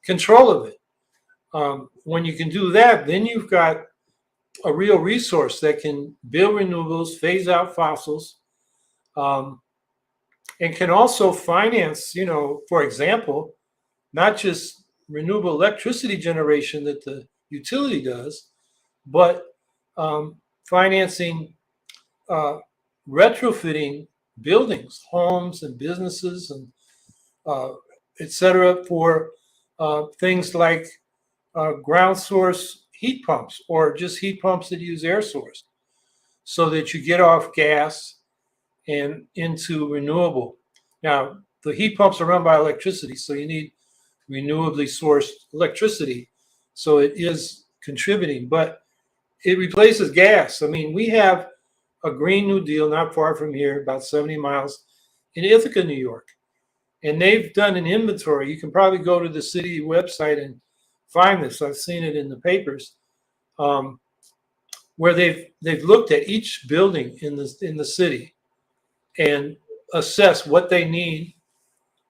control of it? When you can do that, then you've got a real resource that can build renewables, phase out fossils, and can also finance, for example, not just renewable electricity generation that the utility does, but financing retrofitting buildings, homes and businesses and et cetera, for things like ground source heat pumps or just heat pumps that use air source, so that you get off gas and into renewable. Now, the heat pumps are run by electricity, so you need renewably sourced electricity. So it is contributing, but it replaces gas. I mean, we have a Green New Deal not far from here, about 70 miles, in Ithaca, New York. And they've done an inventory. You can probably go to the city website and find this. I've seen it in the papers, where they've looked at each building in the city and assess what they need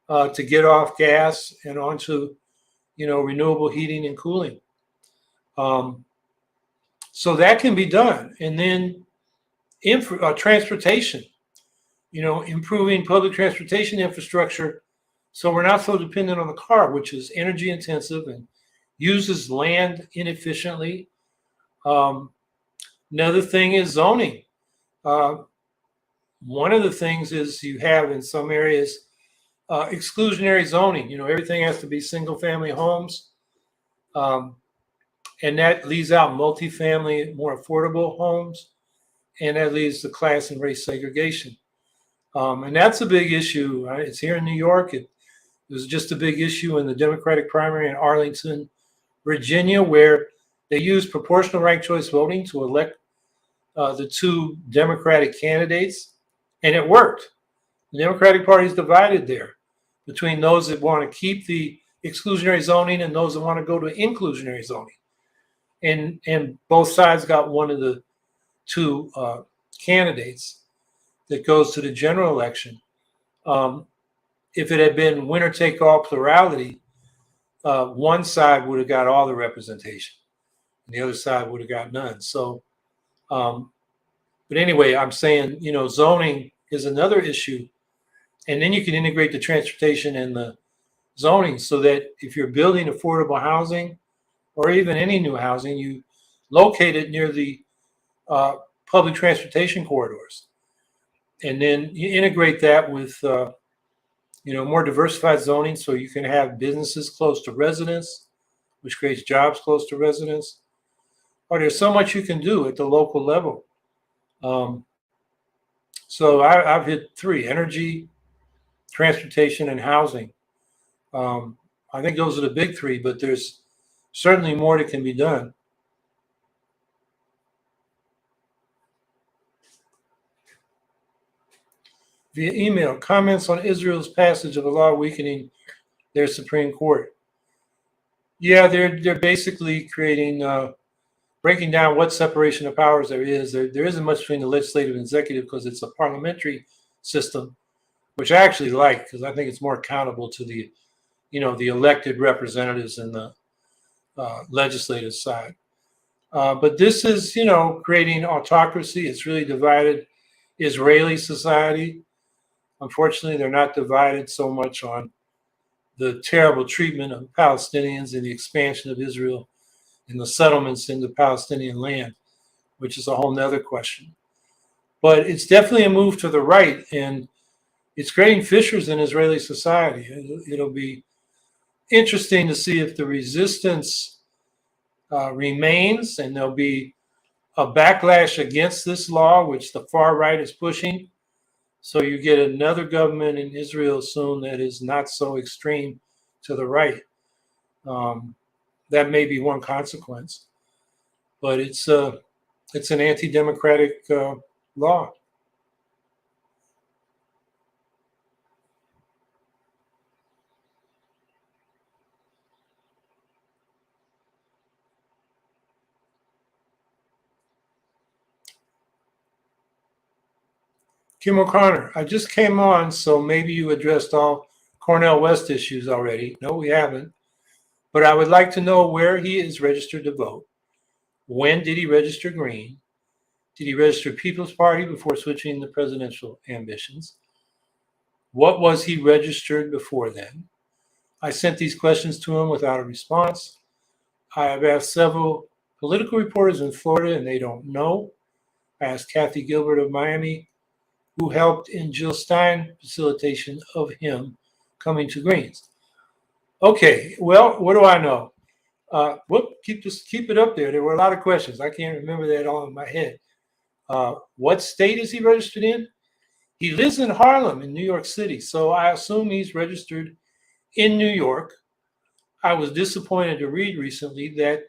to get off gas and onto, renewable heating and cooling. So that can be done. And then transportation, improving public transportation infrastructure so we're not so dependent on the car, which is energy intensive and uses land inefficiently. Another thing is zoning. One of the things is you have in some areas exclusionary zoning. Everything has to be single family homes. And that leaves out multifamily, more affordable homes. And that leads to class and race segregation. And that's a big issue. Right? It's here in New York. It was just a big issue in the Democratic primary in Arlington, Virginia, where they used proportional ranked choice voting to elect the two Democratic candidates, and it worked. The Democratic Party is divided there between those that want to keep the exclusionary zoning and those that want to go to inclusionary zoning. And both sides got one of the two candidates that goes to the general election. If it had been winner take all plurality, one side would have got all the representation, and the other side would have got none. So, but anyway, I'm saying, zoning is another issue, and then you can integrate the transportation and the zoning so that if you're building affordable housing or even any new housing, you locate it near the public transportation corridors, and then you integrate that with more diversified zoning so you can have businesses close to residents, which creates jobs close to residents. Or there's so much you can do at the local level. So I've hit 3: energy, transportation, and housing. I think those are the big 3, but there's certainly more that can be done. Via email, comments on Israel's passage of a law weakening their Supreme Court. Yeah, they're basically creating, breaking down what separation of powers there is. There isn't much between the legislative and executive because it's a parliamentary system, which I actually like because I think it's more accountable to the, the elected representatives in the legislative side. But this is, creating autocracy. It's really divided Israeli society. Unfortunately, they're not divided so much on the terrible treatment of Palestinians and the expansion of Israel and the settlements in the Palestinian land, which is a whole nother question. But it's definitely a move to the right, and it's creating fissures in Israeli society. It'll be interesting to see if the resistance remains, and there'll be a backlash against this law, which the far right is pushing. So you get another government in Israel soon that is not so extreme to the right. That may be one consequence, but it's an anti-democratic law. Kim O'Connor, I just came on, so maybe you addressed all Cornel West issues already. No, we haven't. But I would like to know where he is registered to vote. When did he register Green? Did he register People's Party before switching to presidential ambitions? What was he registered before then? I sent these questions to him without a response. I have asked several political reporters in Florida, and they don't know. I asked Kathy Gilbert of Miami, who helped in Jill Stein's facilitation of him coming to Greens. Okay, well, what do I know? Keep it up there. There were a lot of questions. I can't remember that all in my head. What state is he registered in? He lives in Harlem in New York City, so I assume he's registered in New York. I was disappointed to read recently that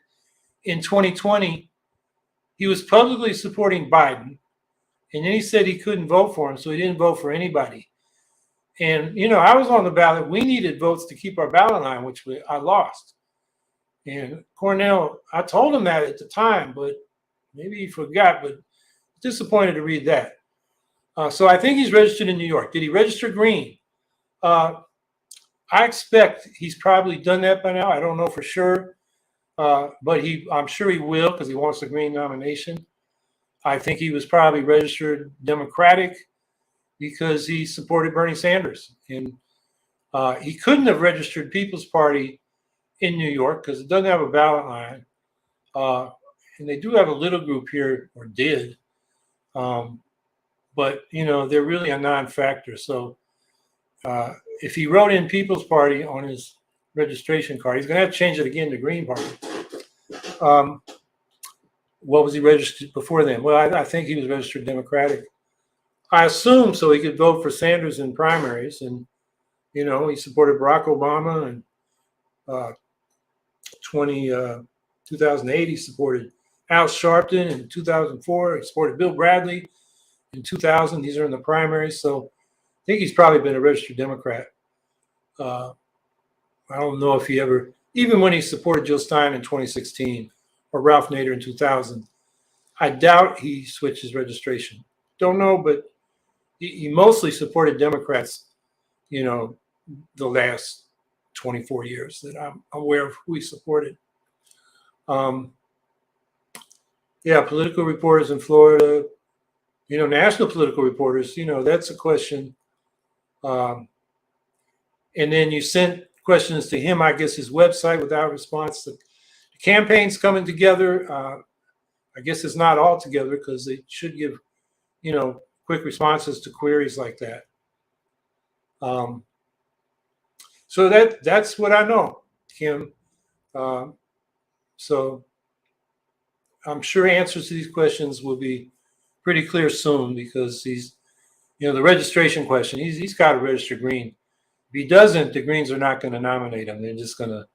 in 2020, he was publicly supporting Biden, and then he said he couldn't vote for him, so he didn't vote for anybody. And, I was on the ballot. We needed votes to keep our ballot line, which I lost. And Cornel, I told him that at the time, but maybe he forgot, but disappointed to read that. So I think he's registered in New York. Did he register Green? I expect he's probably done that by now. I don't know for sure, but I'm sure he will because he wants the Green nomination. I think he was probably registered Democratic because he supported Bernie Sanders. And he couldn't have registered People's Party in New York because it doesn't have a ballot line. And they do have a little group here, or did. But, they're really a non-factor. So if he wrote in People's Party on his registration card, he's going to have to change it again to Green Party. What was he registered before then? Well, I think he was registered Democratic. I assume so he could vote for Sanders in primaries, and he supported Barack Obama, and uh, 2008 he supported Al Sharpton. In 2004 he supported Bill Bradley. In 2000, these are in the primaries, so I think he's probably been a registered Democrat. Uh, I don't know if he ever, even when he supported Jill Stein in 2016 or Ralph Nader in 2000, I doubt he switched his registration. Don't know, but he mostly supported Democrats, the last 24 years that I'm aware of who he supported. Yeah, political reporters in Florida, national political reporters, that's a question. And then you sent questions to him, I guess his website, without response. The campaign's coming together. I guess it's not all together because they should give, quick responses to queries like that. So that's what I know, Kim. So I'm sure answers to these questions will be pretty clear soon, because he's, the registration question, he's got to register Green. If he doesn't, the Greens are not going to nominate him. They're just going to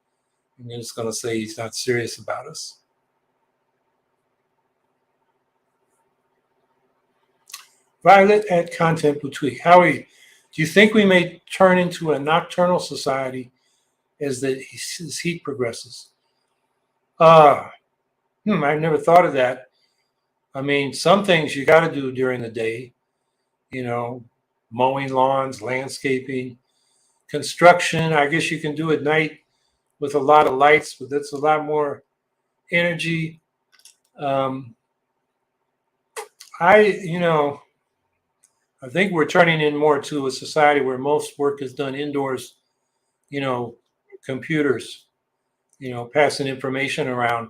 say he's not serious about us. Violet at Content Boutique. Howie, do you think we may turn into a nocturnal society as heat progresses? I've never thought of that. I mean, some things you got to do during the day, mowing lawns, landscaping, construction. I guess you can do at night with a lot of lights, but that's a lot more energy. I think we're turning in more to a society where most work is done indoors, computers, passing information around,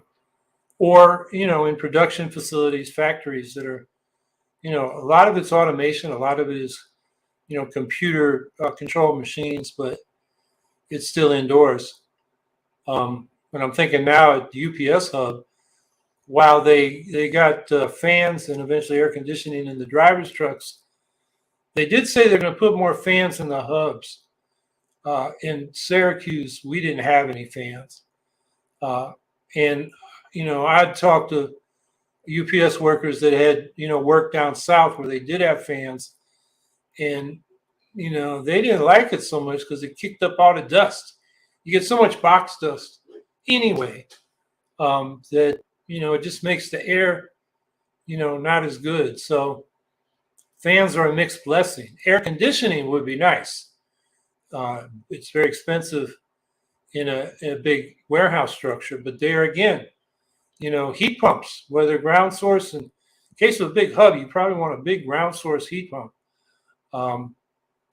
or, in production facilities, factories that are, a lot of it's automation, a lot of it is, computer controlled machines, but it's still indoors. And I'm thinking now at the UPS hub, while they got fans and eventually air conditioning in the driver's trucks, they did say they're going to put more fans in the hubs. In Syracuse, we didn't have any fans. And, I'd talked to UPS workers that had, worked down south where they did have fans. And, they didn't like it so much because it kicked up all the dust. You get so much box dust anyway, that, it just makes the air, not as good. So fans are a mixed blessing. Air conditioning would be nice. It's very expensive in a big warehouse structure, but there again, heat pumps, whether ground source, in case of a big hub, you probably want a big ground source heat pump,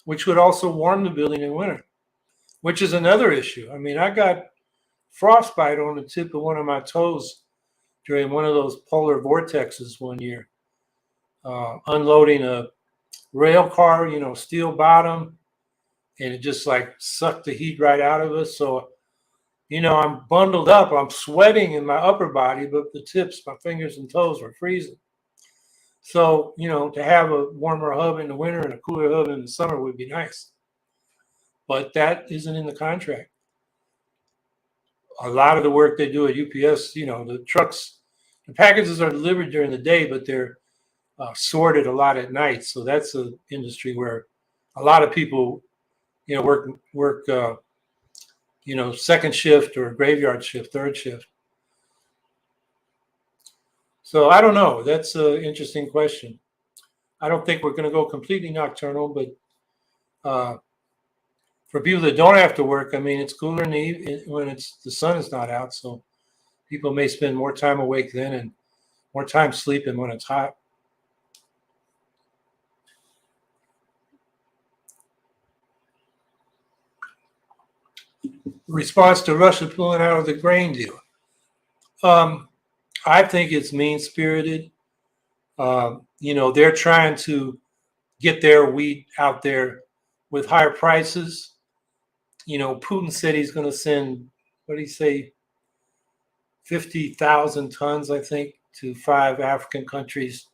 which would also warm the building in winter, which is another issue. I mean, I got frostbite on the tip of one of my toes during one of those polar vortexes one year, unloading a rail car, steel bottom, and it just like sucked the heat right out of us. So, I'm bundled up, I'm sweating in my upper body, but the tips, my fingers and toes were freezing. So, to have a warmer hub in the winter and a cooler hub in the summer would be nice. But that isn't in the contract. A lot of the work they do at UPS, the trucks, the packages are delivered during the day, but they're sorted a lot at night. So that's an industry where a lot of people, work second shift or graveyard shift, third shift. So I don't know. That's an interesting question. I don't think we're going to go completely nocturnal, but for people that don't have to work, I mean, it's cooler in the evening when the sun is not out. So people may spend more time awake then and more time sleeping when it's hot. Response to Russia pulling out of the grain deal. I think it's mean-spirited. They're trying to get their wheat out there with higher prices. Putin said he's going to send, what did he say, 50,000 tons, I think, to 5 African countries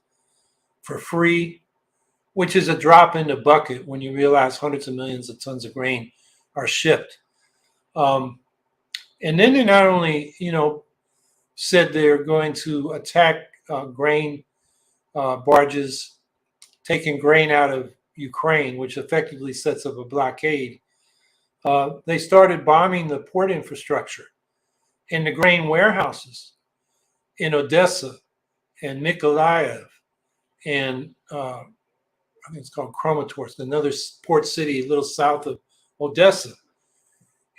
for free. which is a drop in the bucket when you realize hundreds of millions of tons of grain are shipped. And then they not only, said they're going to attack grain barges taking grain out of Ukraine, which effectively sets up a blockade. They started bombing the port infrastructure and the grain warehouses in Odessa and Mykolaiv and I think it's called Kramatorsk, another port city a little south of Odessa.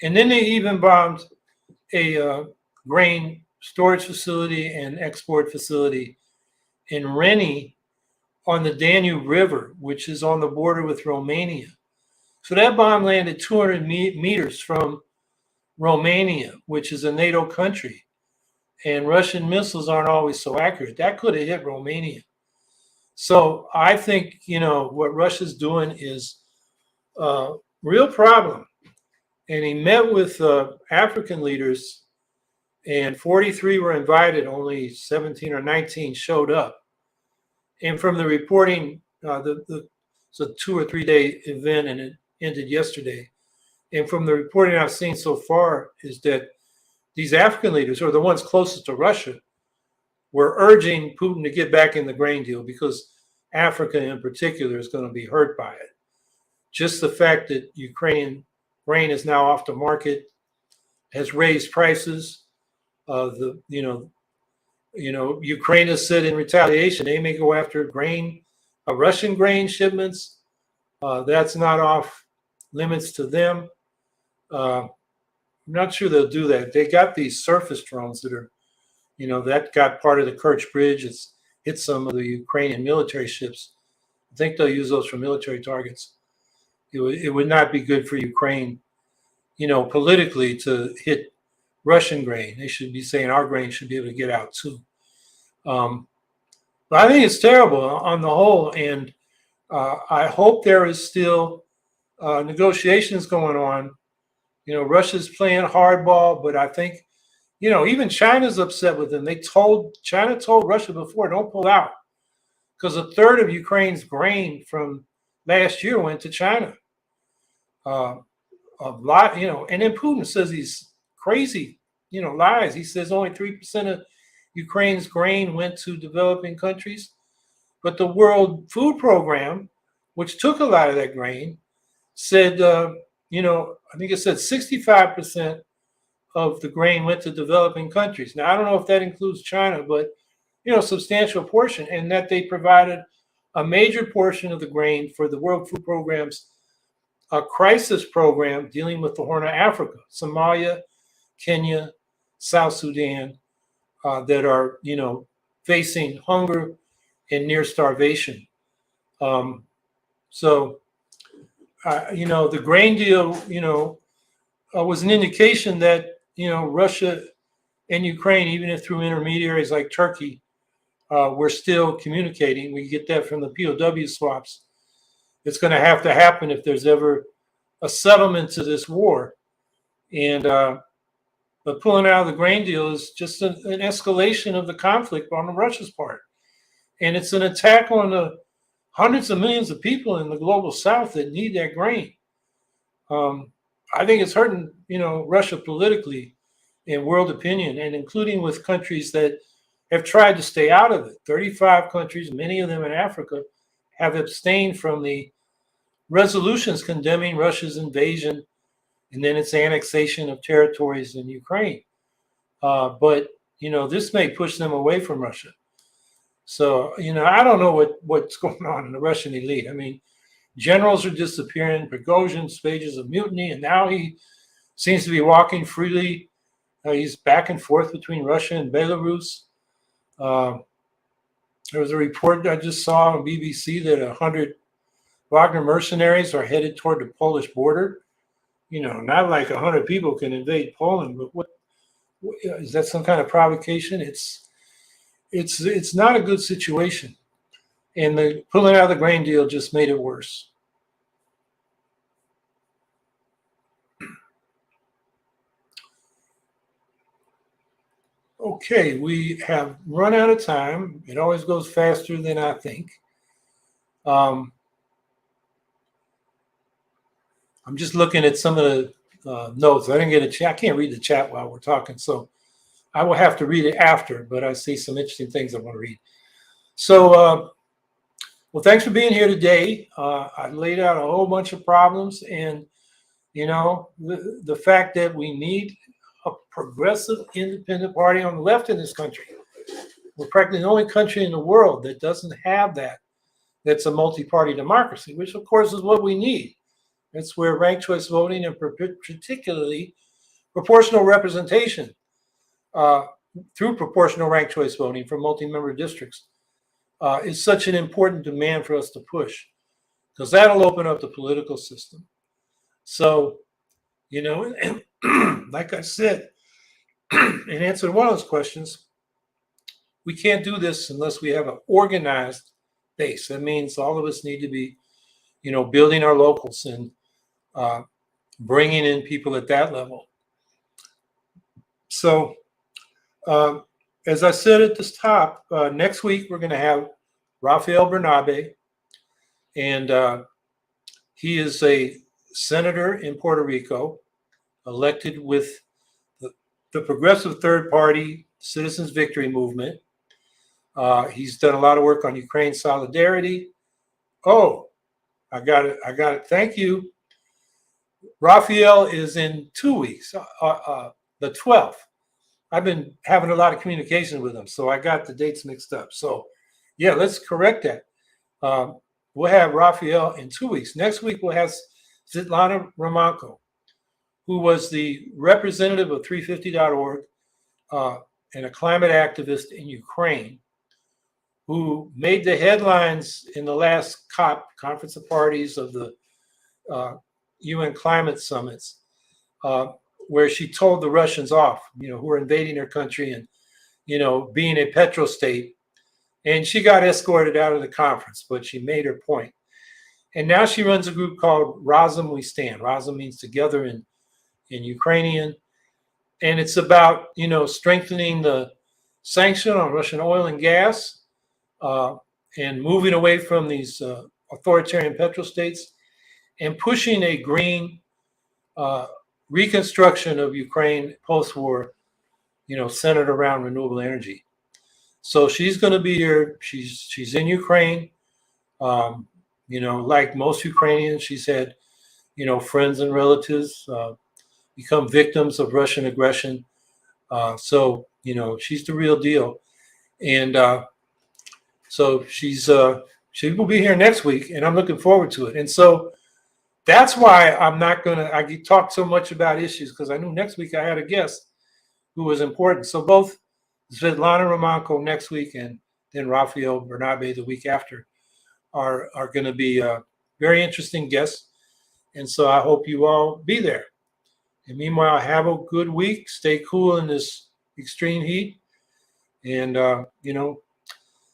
And then they even bombed a grain storage facility and export facility in Reni on the Danube River, which is on the border with Romania. So that bomb landed 200 meters from Romania, which is a NATO country. And Russian missiles aren't always so accurate. That could have hit Romania. So I think, what Russia's doing is a real problem. And he met with African leaders, and 43 were invited, only 17 or 19 showed up. And from the reporting, it's a 2 or 3 day event and it ended yesterday. And from the reporting I've seen so far is that these African leaders, or the ones closest to Russia, were urging Putin to get back in the grain deal because Africa in particular is going to be hurt by it. Just the fact that Ukrainian grain is now off the market has raised prices. Ukraine has said in retaliation they may go after grain, Russian grain shipments. That's not off limits to them. I'm not sure they'll do that. They got these surface drones that are, that got part of the Kerch Bridge. It's hit some of the Ukrainian military ships. I think they'll use those for military targets. It would not be good for Ukraine, politically to hit Russian grain. They should be saying our grain should be able to get out too. But I think it's terrible on the whole. And I hope there is still negotiations going on. Russia's playing hardball, but I think, even China's upset with them. China told Russia before, don't pull out, because a third of Ukraine's grain from last year went to China. A lot, and then Putin says these crazy, lies. He says only 3% of Ukraine's grain went to developing countries, but the World Food Program, which took a lot of that grain, said, I think it said 65% of the grain went to developing countries. Now, I don't know if that includes China, but, a substantial portion, and that they provided a major portion of the grain for the World Food Program's crisis program dealing with the Horn of Africa, Somalia, Kenya, South Sudan, that are, facing hunger and near starvation. The grain deal, was an indication that, Russia and Ukraine, even if through intermediaries like Turkey, we're still communicating. We get that from the POW swaps. It's going to have to happen if there's ever a settlement to this war. And but pulling out of the grain deal is just an escalation of the conflict on Russia's part. And it's an attack on the hundreds of millions of people in the global south that need that grain. I think it's hurting, Russia politically in world opinion, and including with countries that have tried to stay out of it. 35 countries, many of them in Africa, have abstained from the resolutions condemning Russia's invasion and then its annexation of territories in Ukraine. But this may push them away from Russia. So, I don't know what's going on in the Russian elite. I mean, generals are disappearing, Prigozhin, stages of mutiny, and now he seems to be walking freely. He's back and forth between Russia and Belarus. There was a report I just saw on BBC that 100 Wagner mercenaries are headed toward the Polish border. Not like 100 people can invade Poland, but what is that, some kind of provocation? It's not a good situation. And the pulling out of the grain deal just made it worse. Okay, we have run out of time. It always goes faster than I think. I'm just looking at some of the notes. I didn't get a chat. I can't read the chat while we're talking, so I will have to read it after, but I see some interesting things I want to read. So, well, thanks for being here today. I laid out a whole bunch of problems, and the fact that we need a progressive independent party on the left in this country. We're practically the only country in the world that doesn't have that. That's a multi-party democracy, which of course is what we need. That's where ranked choice voting and particularly proportional representation through proportional ranked choice voting for multi-member districts is such an important demand for us to push, because that'll open up the political system. So, and like I said, in answer to one of those questions, we can't do this unless we have an organized base. That means all of us need to be, building our locals and bringing in people at that level. So, as I said at this top, next week we're going to have Rafael Bernabe, and he is a senator in Puerto Rico, elected with the Progressive Third Party Citizens Victory Movement. He's done a lot of work on Ukraine solidarity. Oh, I got it. Thank you. Rafael is in 2 weeks, the 12th. I've been having a lot of communication with him, so I got the dates mixed up. So, yeah, let's correct that. We'll have Rafael in 2 weeks. Next week, we'll have Svetlana Romanko, who was the representative of 350.org and a climate activist in Ukraine, who made the headlines in the last COP, Conference of Parties of the UN climate summits, where she told the Russians off, who were invading her country and, being a petrostate. And she got escorted out of the conference, but she made her point. And now she runs a group called Razum We Stand. Razum means together in Ukrainian. And it's about, strengthening the sanction on Russian oil and gas and moving away from these authoritarian petrostates and pushing a green reconstruction of Ukraine post-war, centered around renewable energy. So she's going to be here. She's in Ukraine. Like most Ukrainians, she's had, friends and relatives become victims of Russian aggression. So, she's the real deal. And so she will be here next week, and I'm looking forward to it. And so that's why I talk so much about issues, because I knew next week I had a guest who was important. So both Svetlana Romanko next week and then Rafael Bernabe the week after are going to be very interesting guests. And so I hope you all be there. And meanwhile, have a good week. Stay cool in this extreme heat. And,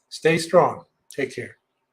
stay strong. Take care.